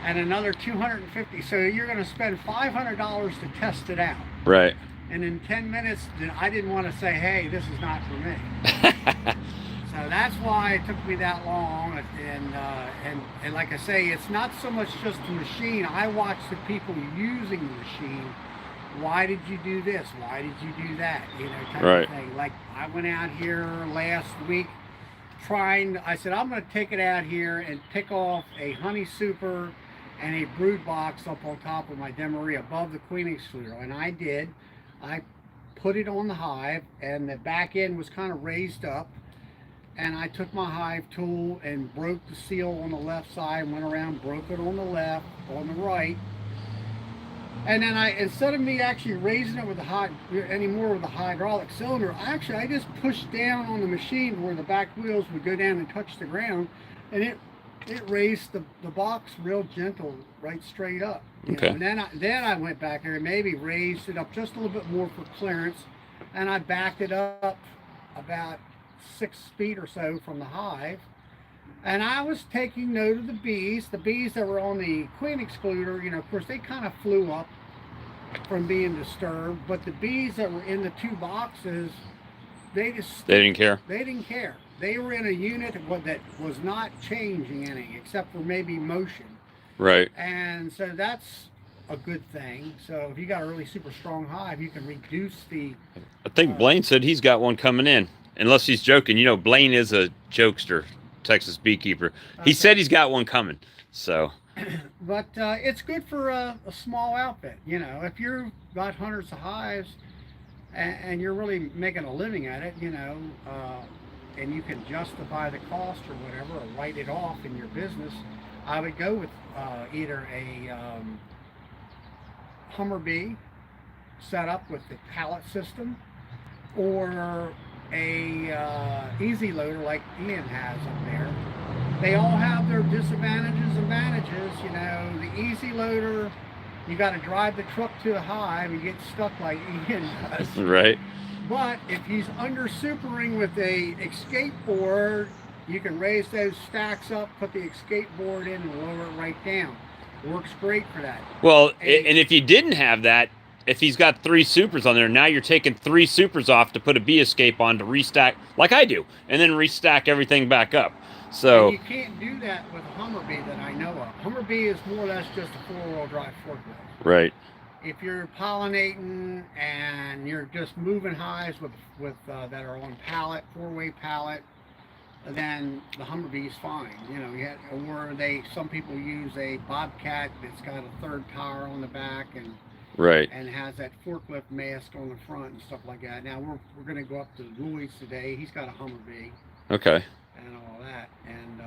and another $250. So you're going to spend $500 to test it out. Right. And in 10 minutes, I didn't want to say, hey, this is not for me. So that's why it took me that long. And like I say, it's not so much just the machine. I watch the people using the machine. Why did you do this? Why did you do that? Type of thing. Like I went out here last week I said, I'm going to take it out here and pick off a honey super and a brood box up on top of my demery above the queen excluder. And I did. I put it on the hive, and the back end was kind of raised up. And I took my hive tool and broke the seal on the left side, went around, broke it on the left, on the right. And then instead of me actually raising it with anymore with the hydraulic cylinder, I just pushed down on the machine where the back wheels would go down and touch the ground, and it raised the box real gentle, right straight up. Okay. And then I went back there and maybe raised it up just a little bit more for clearance, and I backed it up about 6 feet or so from the hive. And I was taking note of the bees that were on the queen excluder. Of course, they kind of flew up from being disturbed, but the bees that were in the 2 boxes, they didn't care. They didn't care. They were in a unit that was not changing any, except for maybe motion. Right. And so that's a good thing. So if you got a really super strong hive, you can reduce the... I think Blaine said he's got one coming in. Unless he's joking. Blaine is a jokester, Texas beekeeper. He said he's got one coming. So... But it's good for a small outfit. If you've got hundreds of hives and you're really making a living at it, and you can justify the cost or whatever, or write it off in your business, I would go with either a Hummer bee set up with the pallet system, or a easy loader like Ian has up there. They all have their disadvantages and advantages. The easy loader, you got to drive the truck to the hive and get stuck like Ian does. Right. But if he's under supering with a escape board, you can raise those stacks up, put the escape board in, and lower it right down. Works great for that. Well, and if you didn't have that, if he's got 3 supers on there, now you're taking 3 supers off to put a bee escape on to restack, like I do, and then restack everything back up. So and you can't do that with a Hummer bee that I know of. Hummer bee is more or less just a 4-wheel drive forklift. Right. If you're pollinating and you're just moving hives with that are on pallet, 4-way pallet, then the Hummer bee is fine. Or some people use a Bobcat that's got a 3rd tire on the back and has that forklift mask on the front and stuff like that. Now we're going to go up to Louis today. He's got a Hummer bee. Okay. And all that, and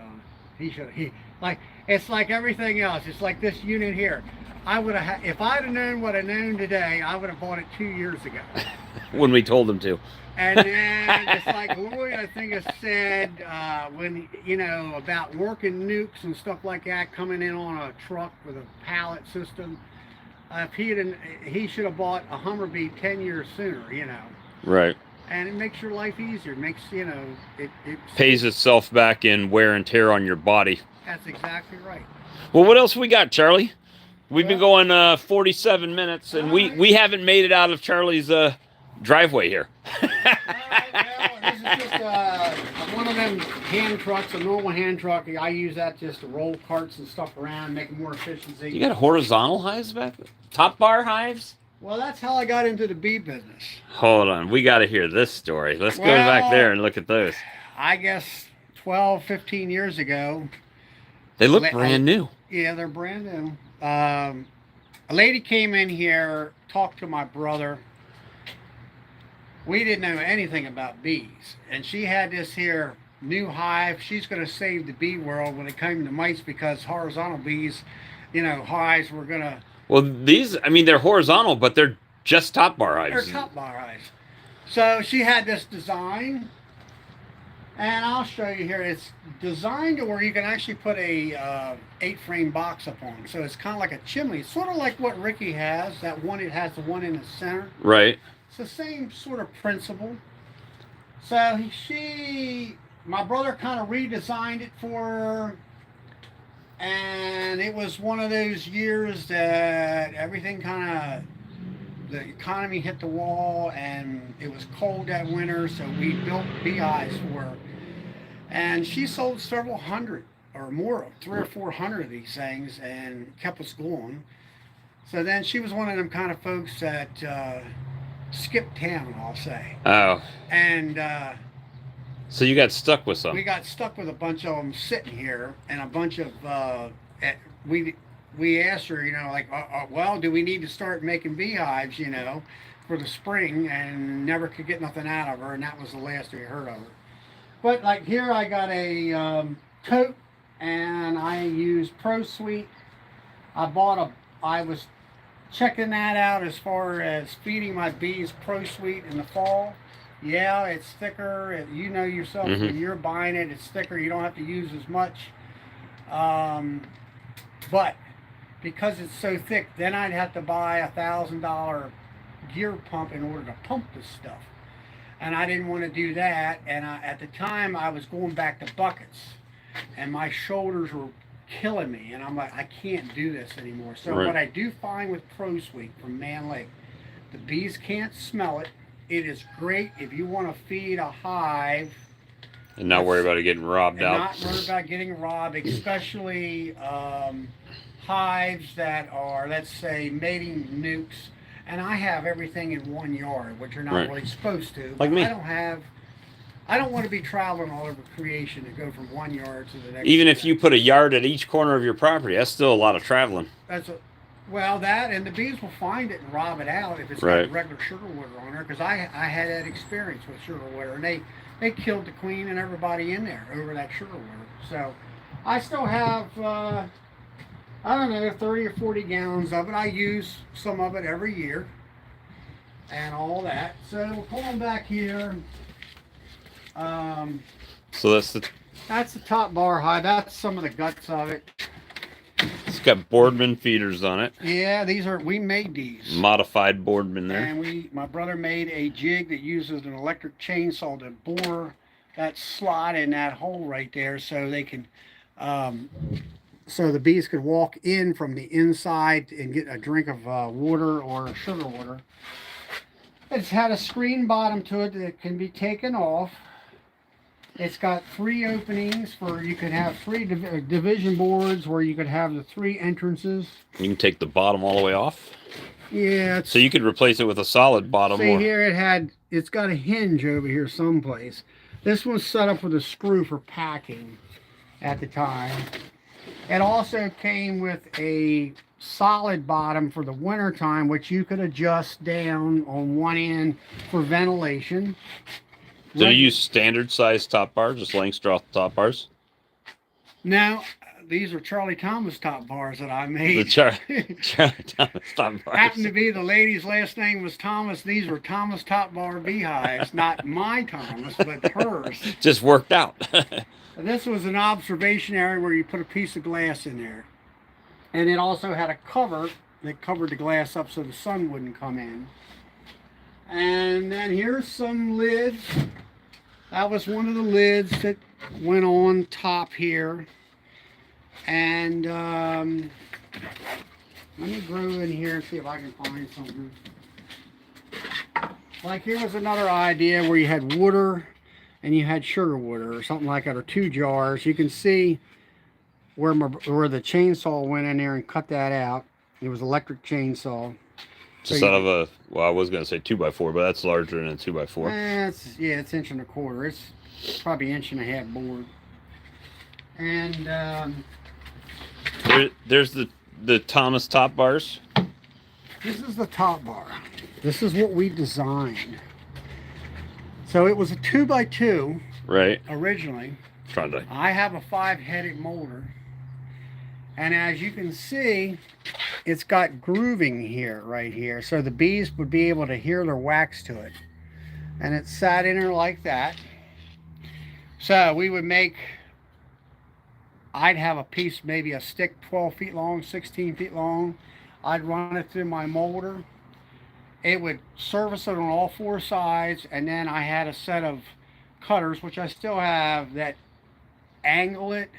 it's like everything else. It's like this unit here. I would have, if I'd have known what I known today, I would have bought it 2 years ago. When we told him to. And then it's like Lloyd, I think, has said when about working nukes and stuff like that, coming in on a truck with a pallet system. If he should have bought a Hummer bee 10 years sooner. Right. And it makes your life easier. It makes, it pays itself back in wear and tear on your body. That's exactly right. Well, what else we got, Charlie? We've been going 47 minutes, and we haven't made it out of Charlie's driveway here. Well, this is just one of them hand trucks, a normal hand truck. I use that just to roll carts and stuff around, make more efficiency. You got horizontal hives back there? Top bar hives? Well, that's how I got into the bee business. Hold on. We got to hear this story. Let's go back there and look at those. I guess 12, 15 years ago. They look brand new. Yeah, they're brand new. A lady came in here, talked to my brother. We didn't know anything about bees. And she had this here new hive. She's going to save the bee world when it came to mites, because horizontal bees, hives were going to... Well, these, they're horizontal, but they're just top bar hives. They're top bar hives. So she had this design, and I'll show you here. It's designed to where you can actually put a 8-frame box up on. So it's kind of like a chimney, sort of like what Ricky has. That one, it has the one in the center. Right. It's the same sort of principle. So my brother kind of redesigned it for her. And it was one of those years that everything the economy hit the wall, and it was cold that winter, so we built beehives for her. And she sold several hundred or more, 300 or 400 of these things, and kept us going. So then she was one of them kind of folks that skipped town, I'll say. Oh. And so you got stuck with some. We got stuck with a bunch of them sitting here, and a bunch of we asked her, well, do we need to start making beehives, for the spring, and never could get nothing out of her, and that was the last we heard of her. But like here, I got a coat, and I use Pro Sweet. I was checking that out as far as feeding my bees Pro Sweet in the fall. Yeah, it's thicker. You know yourself, when you're buying it, it's thicker. You don't have to use as much. But because it's so thick, then I'd have to buy $1,000 gear pump in order to pump this stuff. And I didn't want to do that. And at the time, I was going back to buckets, and my shoulders were killing me. And I'm like, I can't do this anymore. So Right. what I do find with Pro Sweet from Man Lake, the bees can't smell it. It is great if you want to feed a hive And not worry about it getting robbed and out. not worry about getting robbed, especially hives that are, let's say, mating nukes. And I have everything in one yard, which you're not Right. really supposed to. Like me. I don't want to be traveling all over creation to go from one yard to the next. Even if you put a yard at each corner of your property, that's still a lot of traveling. Well, that and the bees will find it and rob it out if it's Right. got regular sugar water on there. Because I had that experience with sugar water, and they killed the queen and everybody in there over that sugar water. So I still have I don't know 30 or 40 gallons of it. I use some of it every year and all that. So pulling back here. So that's That's the top bar hive. That's some of the guts of it. it's got Boardman feeders on it. Yeah, we made these. Modified Boardman there. And my brother made a jig that uses an electric chainsaw to bore that slot in that hole right there, so they can, so the bees could walk in from the inside and get a drink of water or sugar water. It's had a screen bottom to it that can be taken off. It's got 3 openings for you could have 3 division boards where you could have the 3 entrances. You can take the bottom all the way off. Yeah. So you could replace it with a solid bottom. See here, it's got a hinge over here someplace. This one's set up with a screw for packing at the time. It also came with a solid bottom for the winter time, which you could adjust down on one end for ventilation. Do you use standard size top bars, just Langstroth top bars? Now, these are Charlie Thomas top bars that I made. The Charlie Thomas top bars. Happened to be the lady's last name was Thomas. These were Thomas top bar beehives, not my Thomas, but hers. Just worked out. This was an observation area where you put a piece of glass in there. And it also had a cover that covered the glass up so the sun wouldn't come in. And then here's some lids. That was one of the lids that went on top here. And let me grow in here and see if I can find something. Like here was another idea where you had water and you had sugar water or something like that, or 2 jars. You can see where the chainsaw went in there and cut that out. It was electric chainsaw. Just out of a, well, I was going to say 2x4, but that's larger than a 2x4. It's 1 1/4. It's probably 1 1/2 inch board. And there's the Thomas top bars. this is the top bar. This is what we designed. So it was a 2x2 Right. originally. Trying to. I have a 5-headed molder. And as you can see, it's got grooving here, right here. So the bees would be able to hear their wax to it. And it sat in there like that. So we would I'd have a piece, maybe a stick 12 feet long, 16 feet long. I'd run it through my molder. It would service it on all 4 sides. And then I had a set of cutters, which I still have, that angle it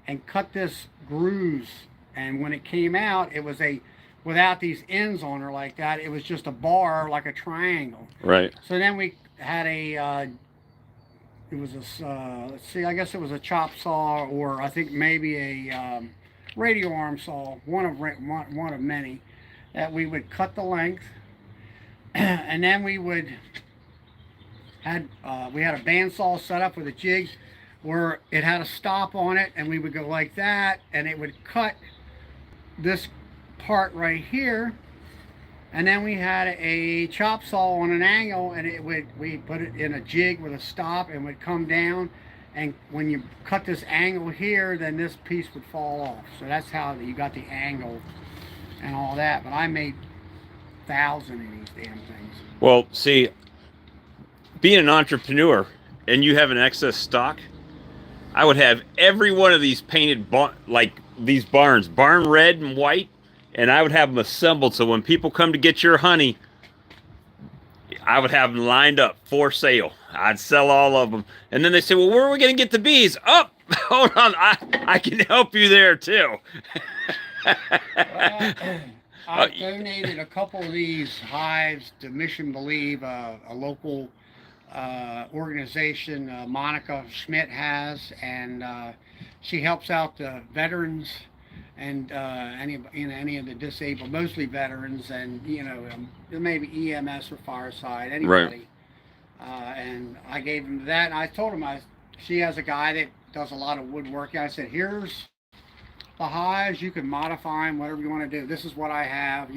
and cut this grooves. And when it came out, it was without these ends on her like that, it was just a bar like a triangle. Right. So then we had it was a let's see, I guess it was a chop saw, or I think maybe a radio arm saw, one of many, that we would cut the length. And then we had a bandsaw set up with a jig where it had a stop on it, and we would go like that, and it would cut this part right here. And then we had a chop saw on an angle, and we put it in a jig with a stop, and would come down, and when you cut this angle here, then this piece would fall off. So that's how you got the angle and all that. But I made 1,000 of these damn things. Well, see, being an entrepreneur and you have an excess stock, I would have every one of these painted, like these barns, barn red and white, and I would have them assembled so when people come to get your honey, I would have them lined up for sale. I'd sell all of them. And then they say, well, where are we going to get the bees? Oh, hold on. I can help you there too. Well, I donated a couple of these hives to Mission Believe, a local organization Monica Schmidt has, and she helps out the veterans and any of the disabled, mostly veterans, and maybe EMS or fireside, anybody. Right. And I gave him that. And I told him she has a guy that does a lot of woodworking. I said, here's the hives. You can modify them, whatever you want to do. This is what I have,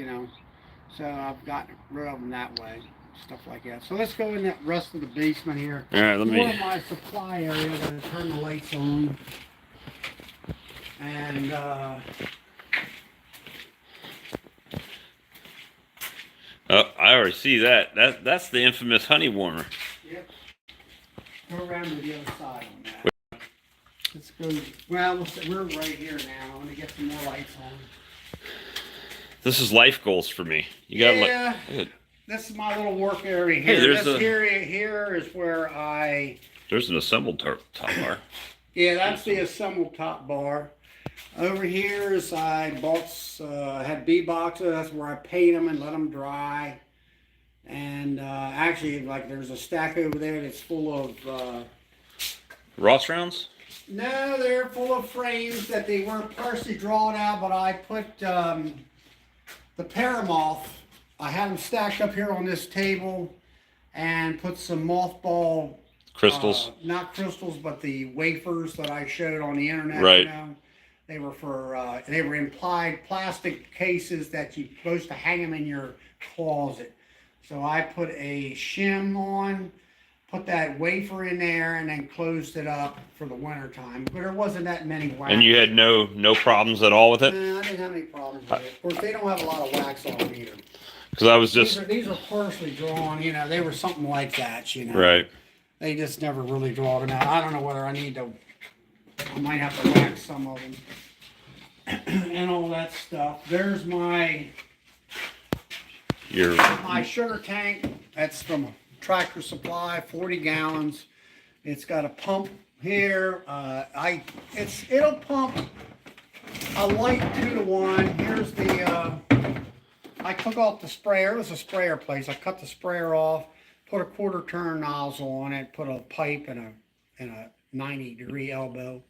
So I've gotten rid of them that way. Stuff like that. So let's go in that rest of the basement here. All right, let me. One of my supply area. I'm going to turn the lights on. And oh, I already see that. That's the infamous honey warmer. Yep. Go around to the other side on that. Let's go. Well, we're right here now. I'm going to get some more lights on. This is life goals for me. You got this is my little work area here. Hey, this area here is where there's an assembled top bar. Yeah, that's the assembled top bar. Over here is I had bee boxes. That's where I paint them and let them dry. And actually, like there's a stack over there that's full of Ross rounds. No, they're full of frames that they weren't partially drawn out, but I put the paramoth. I had them stacked up here on this table and put some mothball crystals. Not crystals, but the wafers that I showed on the internet. Right. They were they were implied plastic cases that you're supposed to hang them in your closet. So I put a shim on, put that wafer in there, and then closed it up for the winter time. But there wasn't that many wax. And you had no problems at all with it? No, I didn't have any problems with it. Of course, they don't have a lot of wax on them either. Because I was just... These are partially drawn, they were something like that, Right. They just never really draw them out. I don't know whether I might have to wax some of them. And all that stuff. There's my sugar tank. That's from Tractor Supply, 40 gallons. It's got a pump here. It'll pump a light 2-to-1. Here's the I took off the sprayer. It was a sprayer place. I cut the sprayer off, put a 1/4 turn nozzle on it, put a pipe and a 90-degree elbow,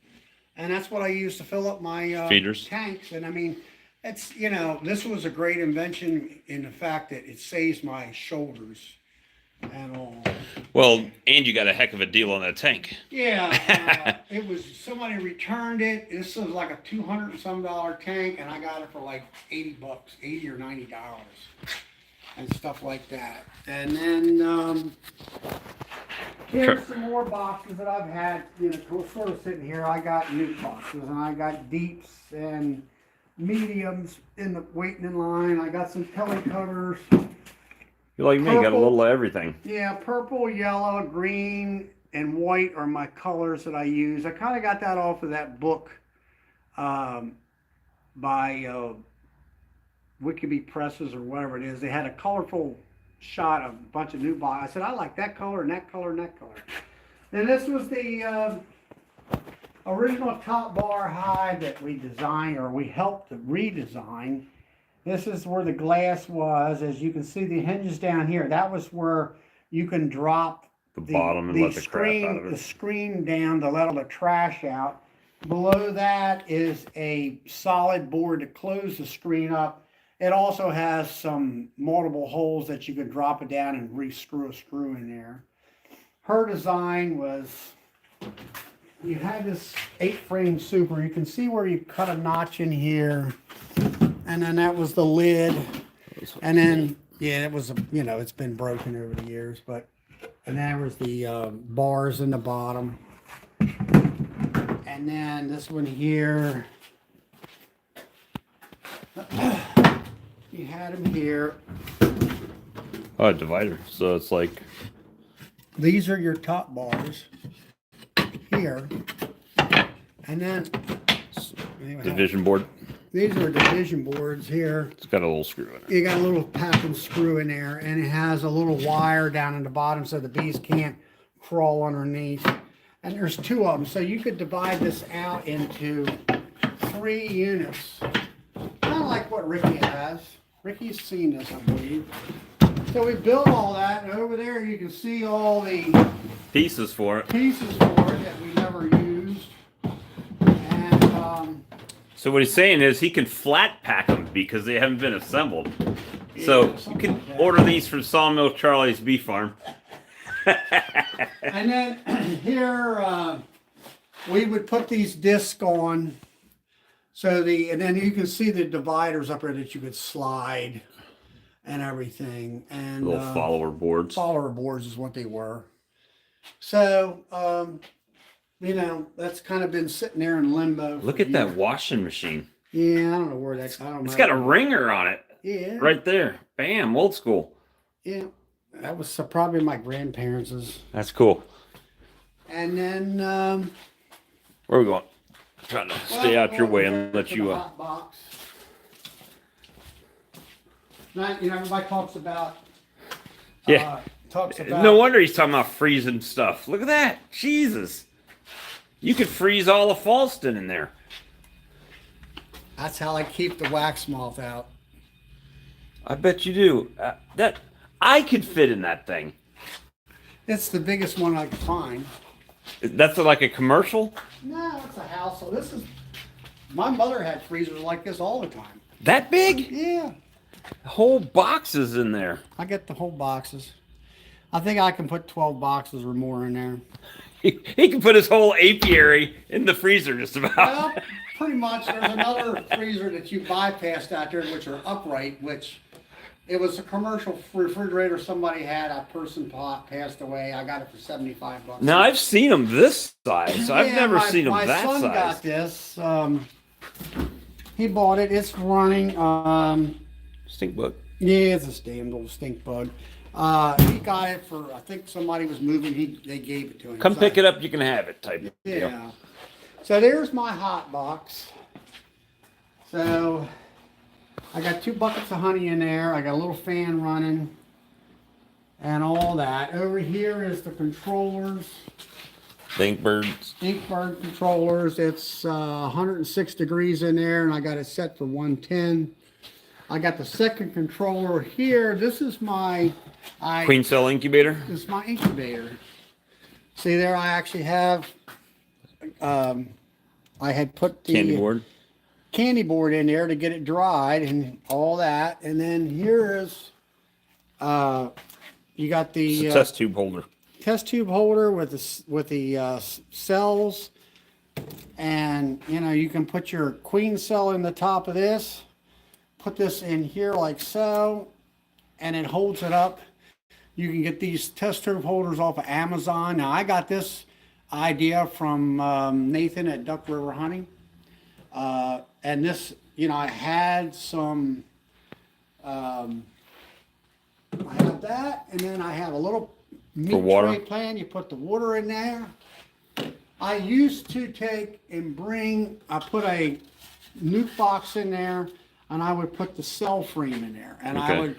and that's what I use to fill up my feeders tanks. And I mean, it's this was a great invention in the fact that it saves my shoulders and all. Well, and you got a heck of a deal on that tank. Yeah, it was somebody returned it. This was like a $200 and some tank, and I got it for like $80, $80 or $90, and stuff like that. And then here's some more boxes that I've had. Sort of sitting here. I got new boxes, and I got deeps and mediums waiting in line. I got some pellet covers. You like me, purple, got a little of everything. Yeah, purple, yellow, green, and white are my colors that I use. I kind of got that off of that book by Wikibee Presses or whatever it is. They had a colorful shot of a bunch of new boxes. I said, I like that color and that color and that color. And this was the original top bar hive that we designed, or we helped to redesign. This is where the glass was. As you can see, the hinges down here. That was where you can drop the bottom and let the crap out of it. The screen down to let all the trash out. Below that is a solid board to close the screen up. It also has some multiple holes that you can drop it down and re-screw a screw in there. Her design was, you had this 8-frame super. You can see where you cut a notch in here. And then that was the lid. And then, yeah, it was, it's been broken over the years. And there was the bars in the bottom. And then this one here. You had them here. Oh, a divider. So it's like... These are your top bars here. And then Division board. these are division boards here. It's got a little screw in it. You got a little pap and screw in there, and it has a little wire down in the bottom so the bees can't crawl underneath. And there's 2 of them, so you could divide this out into 3 units. Kind of like what Ricky has. Ricky's seen this, I believe. So we built all that, and over there you can see all the Pieces for it. pieces for it that we never used. And So what he's saying is he can flat pack them because they haven't been assembled. So you can like that. order these from Sawmill Charlie's Bee Farm. And then here we would put these discs on. So and then you can see the dividers up there that you could slide and everything. And Little follower boards. follower boards is what they were. So you know, that's kind of been sitting there in limbo. Look at that washing machine. Yeah, I don't know where that's. I don't know. It's got a ringer on it. Yeah. Right there. Bam, old school. Yeah. That was probably my grandparents'. That's cool. And then Where are we going? Trying to stay out your way and let you hot box. Now, you know, everybody talks about Yeah. No wonder he's talking about freezing stuff. Look at that. Jesus. You could freeze all of Falston in there. That's how I keep the wax moth out. I bet you do. That I could fit in that thing. It's the biggest one I could find. That's like a commercial? No, it's a house. So this is, my mother had freezers like this all the time. That big? Yeah. Whole boxes in there. I get the whole boxes. I think I can put 12 boxes or more in there. He can put his whole apiary in the freezer just about. Well, pretty much. There's another freezer that you bypassed out there, which are upright, which it was a commercial refrigerator somebody had. A person passed away. I got it for $75. Now, I've seen them this size. I've never seen them that My son size. got this. He bought it. It's running. Stink bug. Yeah, it's a damn little stink bug. He got it for, I think somebody was moving. They gave it to him. Come pick it up, you can have it type. Yeah. Deal. So there's my hot box. So I got 2 buckets of honey in there. I got a little fan running and all that. Over here is the controllers. Stink birds. Stink bird controllers. It's 106 degrees in there, and I got it set for 110. I got the second controller here. This is my Queen cell incubator. This is my incubator. See there, I actually have. I had put the candy board in there to get it dried and all that, and then here is. You got the It's a test tube holder. Test tube holder with the cells, and you know you can put your queen cell in the top of this. Put this in here like so, and it holds it up. You can get these test tube holders off of Amazon. Now I got this idea from Nathan at Duck River Honey, and this, you know, I had some. I have that, and then I have a little meat tray plan. You put the water in there. I used to take and I put a nuke box in there, and I would put the cell frame in there. And Okay.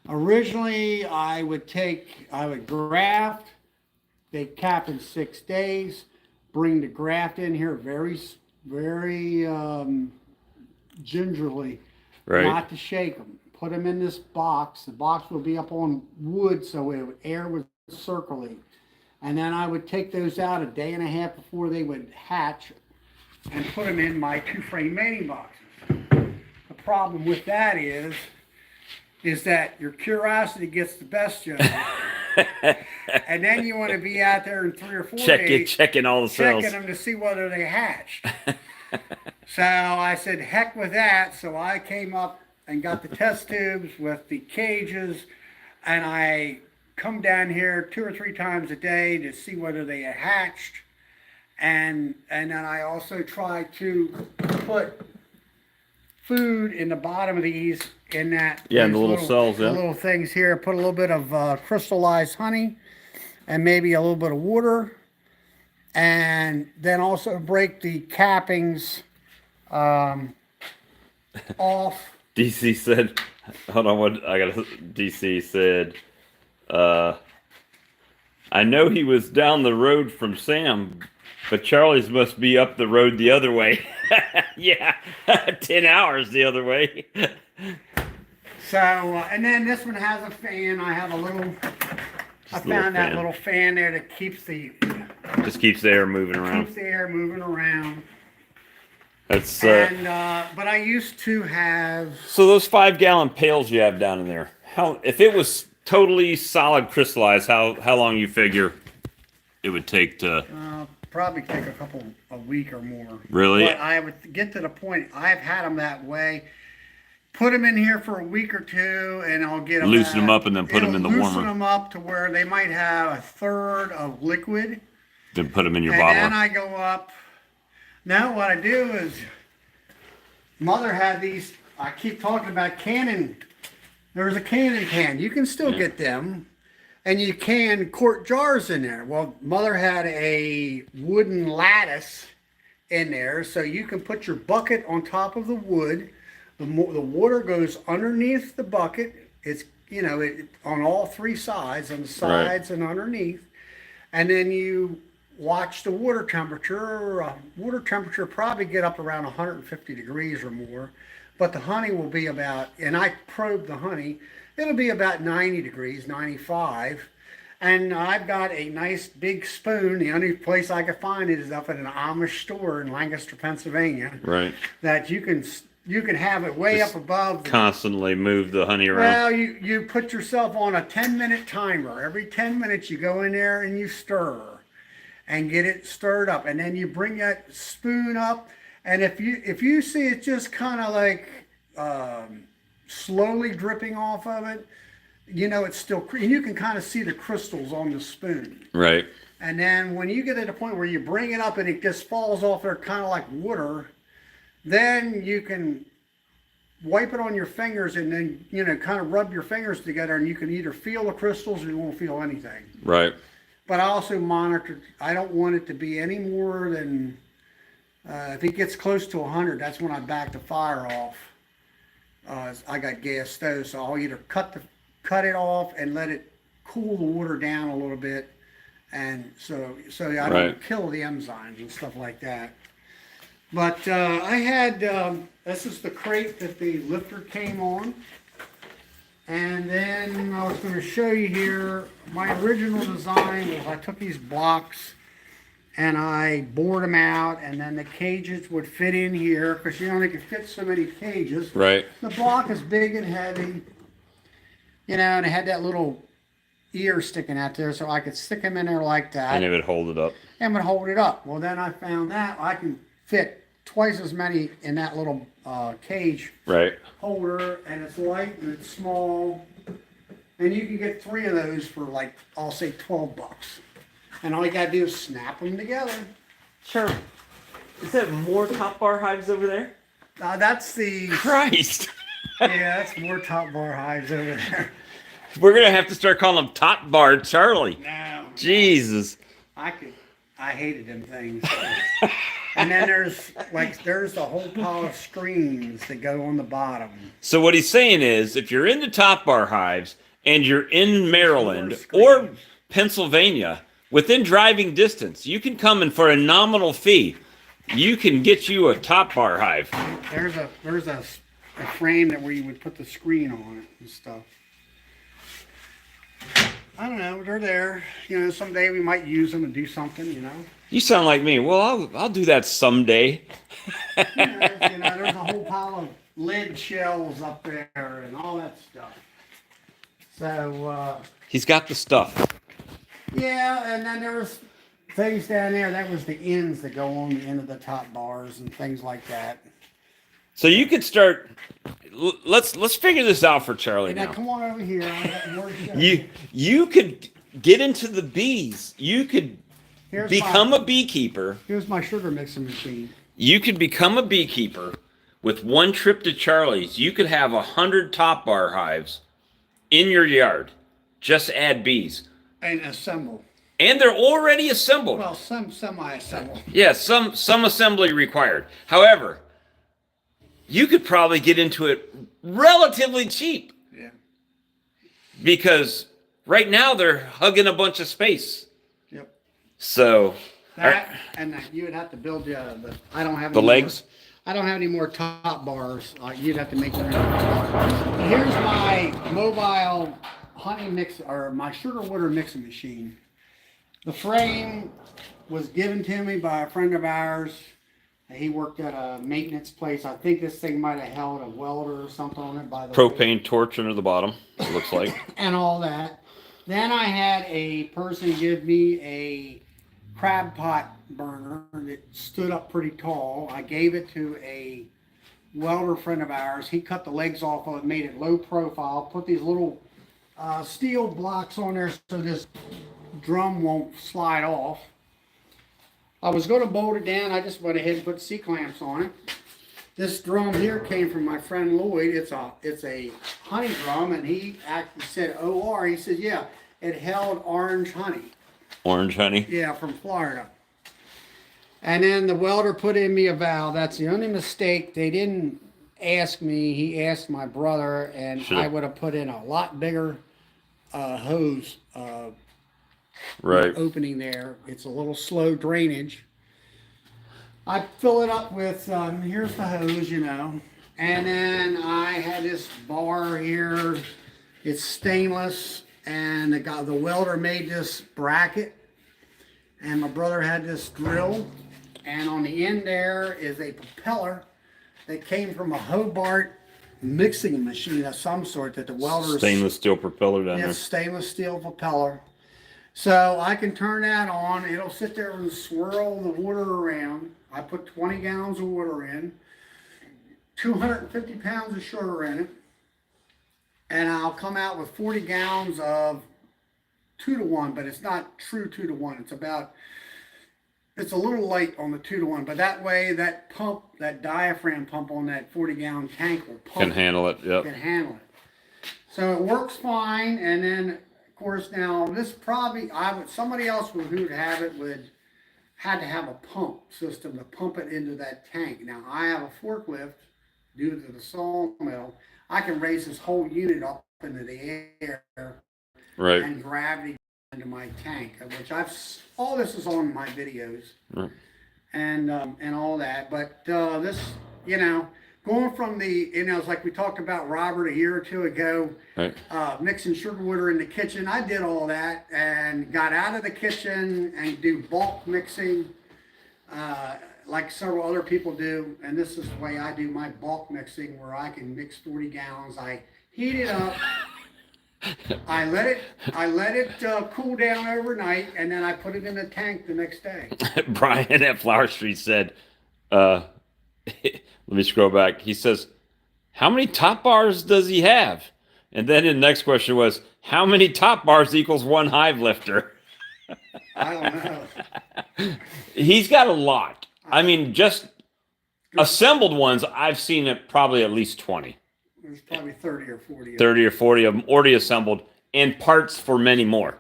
originally I would graft, they cap in 6 days, bring the graft in here very gingerly, Right. not to shake them. Put them in this box. The box would be up on wood so air would circulate. And then I would take those out a day and a half before they would hatch and put them in my 2-frame mating boxes. The problem with that is that your curiosity gets the best of you. And then you want to be out there in 3 or 4 days checking all the cells. checking them to see whether they hatched. So I said, heck with that. So I came up and got the test tubes with the cages, and I come down here 2 or 3 times a day to see whether they had hatched. And then I also try to put food in the bottom of these in that. Yeah, in the little cells, yeah. The little things here. Put a little bit of crystallized honey and maybe a little bit of water. and then also break the cappings off. DC said, hold on, what I got? DC said, I know he was down the road from Sam, but Charlie's must be up the road the other way. Yeah, 10 hours the other way. So, and then this one has a fan. I have a little, I found that little fan there that keeps the, just keeps the air moving around. keeps the air moving around. That's And, but I used to have, so those 5-gallon pails you have down in there. How, if it was totally solid crystallized, how long you figure it would take to? probably take a week or more. Really? But I would get to the point, I've had them that way. Put them in here for a week or two, and I'll get them Loosen them up and then put them in the warmer. Loosen them up to where they might have a third of liquid. Then put them in your And bottle. then I go up. Now what I do is, Mother had these, I keep talking about Canon. There was a Canon can. You can still get them. And you can quart jars in there. Well, Mother had a wooden lattice in there, so you can put your bucket on top of the wood. The water goes underneath the bucket. It's, you know, on all three sides, on the sides and underneath. And then you watch the water temperature. Water temperature probably get up around 150 degrees or more. But the honey will be about, and I probe the honey, it'll be about 90 degrees, 95. And I've got a nice big spoon. The only place I can find it is up at an Amish store in Lancaster, Pennsylvania. Right. That you can have it way Just up above. Constantly move the honey around. Well, you put yourself on a 10-minute timer. Every 10 minutes you go in there and you stir and get it stirred up. And then you bring that spoon up. And if you see it just kind of like slowly dripping off of it, you know it's still, and you can kind of see the crystals on the spoon. Right. And then when you get to the point where you bring it up and it just falls off there kind of like water, then you can wipe it on your fingers and then, you know, kind of rub your fingers together, and you can either feel the crystals or you won't feel anything. Right. But I also monitor, I don't want it to be any more than, if it gets close to 100, that's when I back the fire off. I got gas stove, so I'll either cut it off and let it cool the water down a little bit, and so I don't kill the enzymes and stuff like that. But I had, this is the crate that the lifter came on. And then I was going to show you here, my original design was I took these blocks and I bored them out, and then the cages would fit in here because you only could fit so many cages. Right. The block is big and heavy, you know, and it had that little ear sticking out there, so I could stick them in there like that. And it would hold it up. And would hold it up. Well, then I found that I can fit twice as many in that little cage holder, and it's light and it's small, and you can get 3 of those for, like, I'll say $12. And all you gotta do is snap them together. Sure. Is that more top bar hives over there? That's the Christ. yeah, that's more top bar hives over there. We're gonna have to start calling them Top Bar Charlie. No, Jesus. I hated them things. And then there's the whole pile of screens that go on the bottom. So what he's saying is, if you're into Top Bar hives and you're in Maryland or Pennsylvania, within driving distance, you can come in for a nominal fee. You can get you a Top Bar hive. There's a frame that where you would put the screen on it and stuff. I don't know. They're there. You know, someday we might use them and do something. You know. You sound like me. Well, I'll do that someday. You know, there's a whole pile of lid shells up there and all that stuff. So. He's got the stuff. Yeah, and then there was things down there. That was the ends that go on the end of the top bars and things like that. So you could start. Let's figure this out for Charlie Now now. come on over here. I got more to show you. You could get into the bees. You could Here's become a beekeeper. Here's my sugar mixing machine. You could become a beekeeper with one trip to Charlie's. You could have 100 Top Bar hives in your yard. Just add bees. And assemble. and they're already assembled. Well, some semi-assembled. Yeah, some assembly required. However, you could probably get into it relatively cheap. Yeah. Because right now they're hugging a bunch of space. Yep. So That and you would have to build the. I don't have the any legs. More, I don't have any more top bars. You'd have to make your own. Here's my mobile honey mix or my sugar water mixing machine. The frame was given to me by a friend of ours. He worked at a maintenance place. I think this thing might have held a welder or something on it by the Propane way. torch under the bottom, it looks like. And all that. Then I had a person give me a crab pot burner that stood up pretty tall. I gave it to a welder friend of ours. He cut the legs off of it, made it low profile, put these little steel blocks on there so this drum won't slide off. I was going to bolt it down. I just went ahead and put C-clamps on it. This drum here came from my friend Lloyd. It's a honey drum, and he actually said OR. He said, yeah, it held orange honey. Orange honey? Yeah, from Florida. And then the welder put in me a valve. That's the only mistake. They didn't ask me. He asked my brother, and I would have put in a lot bigger hose right. opening there. It's a little slow drainage. I fill it up with, here's the hose, you know. And then I had this bar here. It's stainless. And the welder made this bracket. And my brother had this drill. And on the end there is a propeller that came from a Hobart mixing machine of some sort that the welder... Stainless steel propeller down there. It's stainless steel propeller. So I can turn that on. It'll sit there and swirl the water around. I put 20 gallons of water in, 250 pounds of sugar in it, and I'll come out with 40 gallons of 2-to-1, but it's not true 2-to-1. It's a little light on the 2-to-1, but that way that pump, that diaphragm pump on that 40-gallon tank will pump. Can handle it, yep. Can handle it. So it works fine, and then of course now this probably somebody else who'd have it had to have a pump system to pump it into that tank. Now I have a forklift due to the sawmill. I can raise this whole unit up into the air, right, and gravity into my tank, which all this is on my videos, right, and all that. But this, you know, going from it's like we talked about Robert a year or two ago, right, mixing sugar water in the kitchen. I did all that and got out of the kitchen and do bulk mixing like several other people do. And this is the way I do my bulk mixing, where I can mix 40 gallons. I heat it up. I let it cool down overnight, and then I put it in the tank the next day. Brian at Flower Street said, let me scroll back. He says, how many top bars does he have? And then the next question was, how many top bars equals one hive lifter? I don't know. He's got a lot. I mean, just assembled ones, I've seen it probably at least 20. There's probably 30 or 40. 30 or 40 of them already assembled, and parts for many more.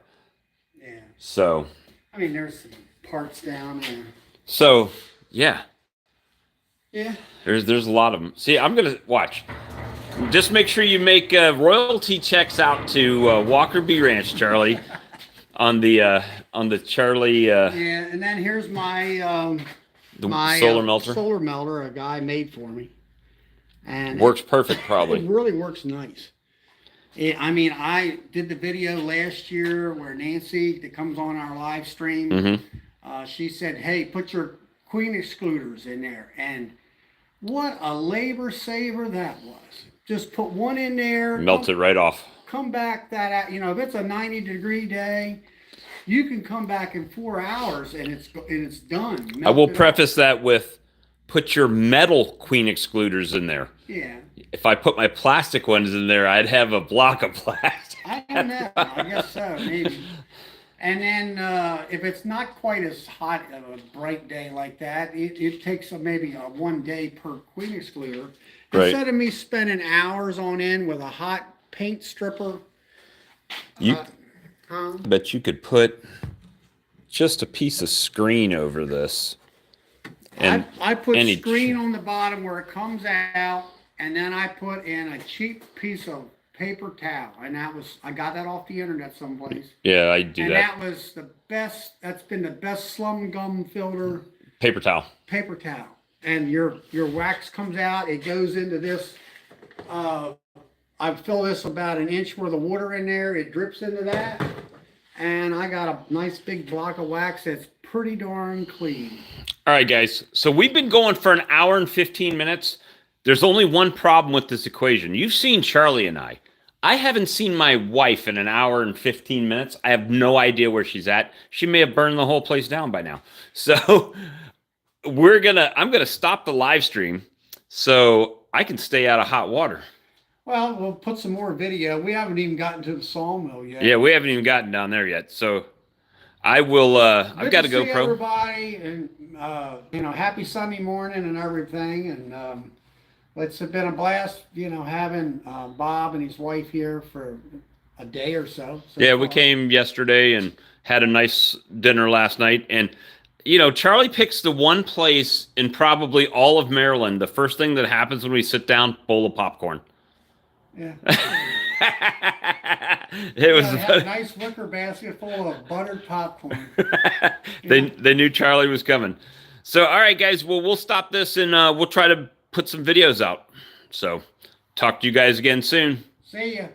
Yeah. So. I mean, there's some parts down there. So, yeah. Yeah. There's a lot of them. See, I'm going to watch. Just make sure you make royalty checks out to Walker Bee Ranch, Charlie, on the Charlie. Yeah, and then here's my my solar melter. Solar melter a guy made for me, and works perfect. Probably. It really works nice. I mean, I did the video last year where Nancy, that comes on our live stream, Mm-hmm. She said, "Hey, put your queen excluders in there," and what a labor saver that was. Just put one in there. Melts it right off. Come back that out. You know, if it's a 90-degree day, you can come back in 4 hours and it's done. I will preface that with, put your metal queen excluders in there. Yeah. If I put my plastic ones in there, I'd have a block of plastic. I don't know. I guess so, maybe. And then if it's not quite as hot of a bright day like that, it takes maybe 1 day per queen excluder. Right. Instead of me spending hours on end with a hot paint stripper. But you could put just a piece of screen over this. And I put any screen on the bottom where it comes out, and then I put in a cheap piece of paper towel, and I got that off the internet someplace. Yeah, I do and that. that was the best. That's been the best slum gum filter Paper towel. paper towel. And your wax comes out. It goes into this. I fill this about an inch worth of water in there. It drips into that, and I got a nice big block of wax that's pretty darn clean. All right, guys. So we've been going for an hour and 15 minutes. There's only one problem with this equation. You've seen Charlie and I. I haven't seen my wife in an hour and 15 minutes. I have no idea where she's at. She may have burned the whole place down by now. So I'm gonna stop the live stream so I can stay out of hot water. Well, we'll put some more video. We haven't even gotten to the sawmill yet. Yeah, we haven't even gotten down there yet. So I will. I've got to go, pro. Everybody, and happy Sunday morning and everything. And it's been a blast, having Bob and his wife here for a day or so. Yeah, we came yesterday and had a nice dinner last night. And Charlie picks the one place in probably all of Maryland. The first thing that happens when we sit down, bowl of popcorn. Yeah. It was had a nice wicker basket full of buttered popcorn. They knew Charlie was coming. So, all right, guys. Well, we'll stop this and we'll try to put some videos out. So, talk to you guys again soon. See ya.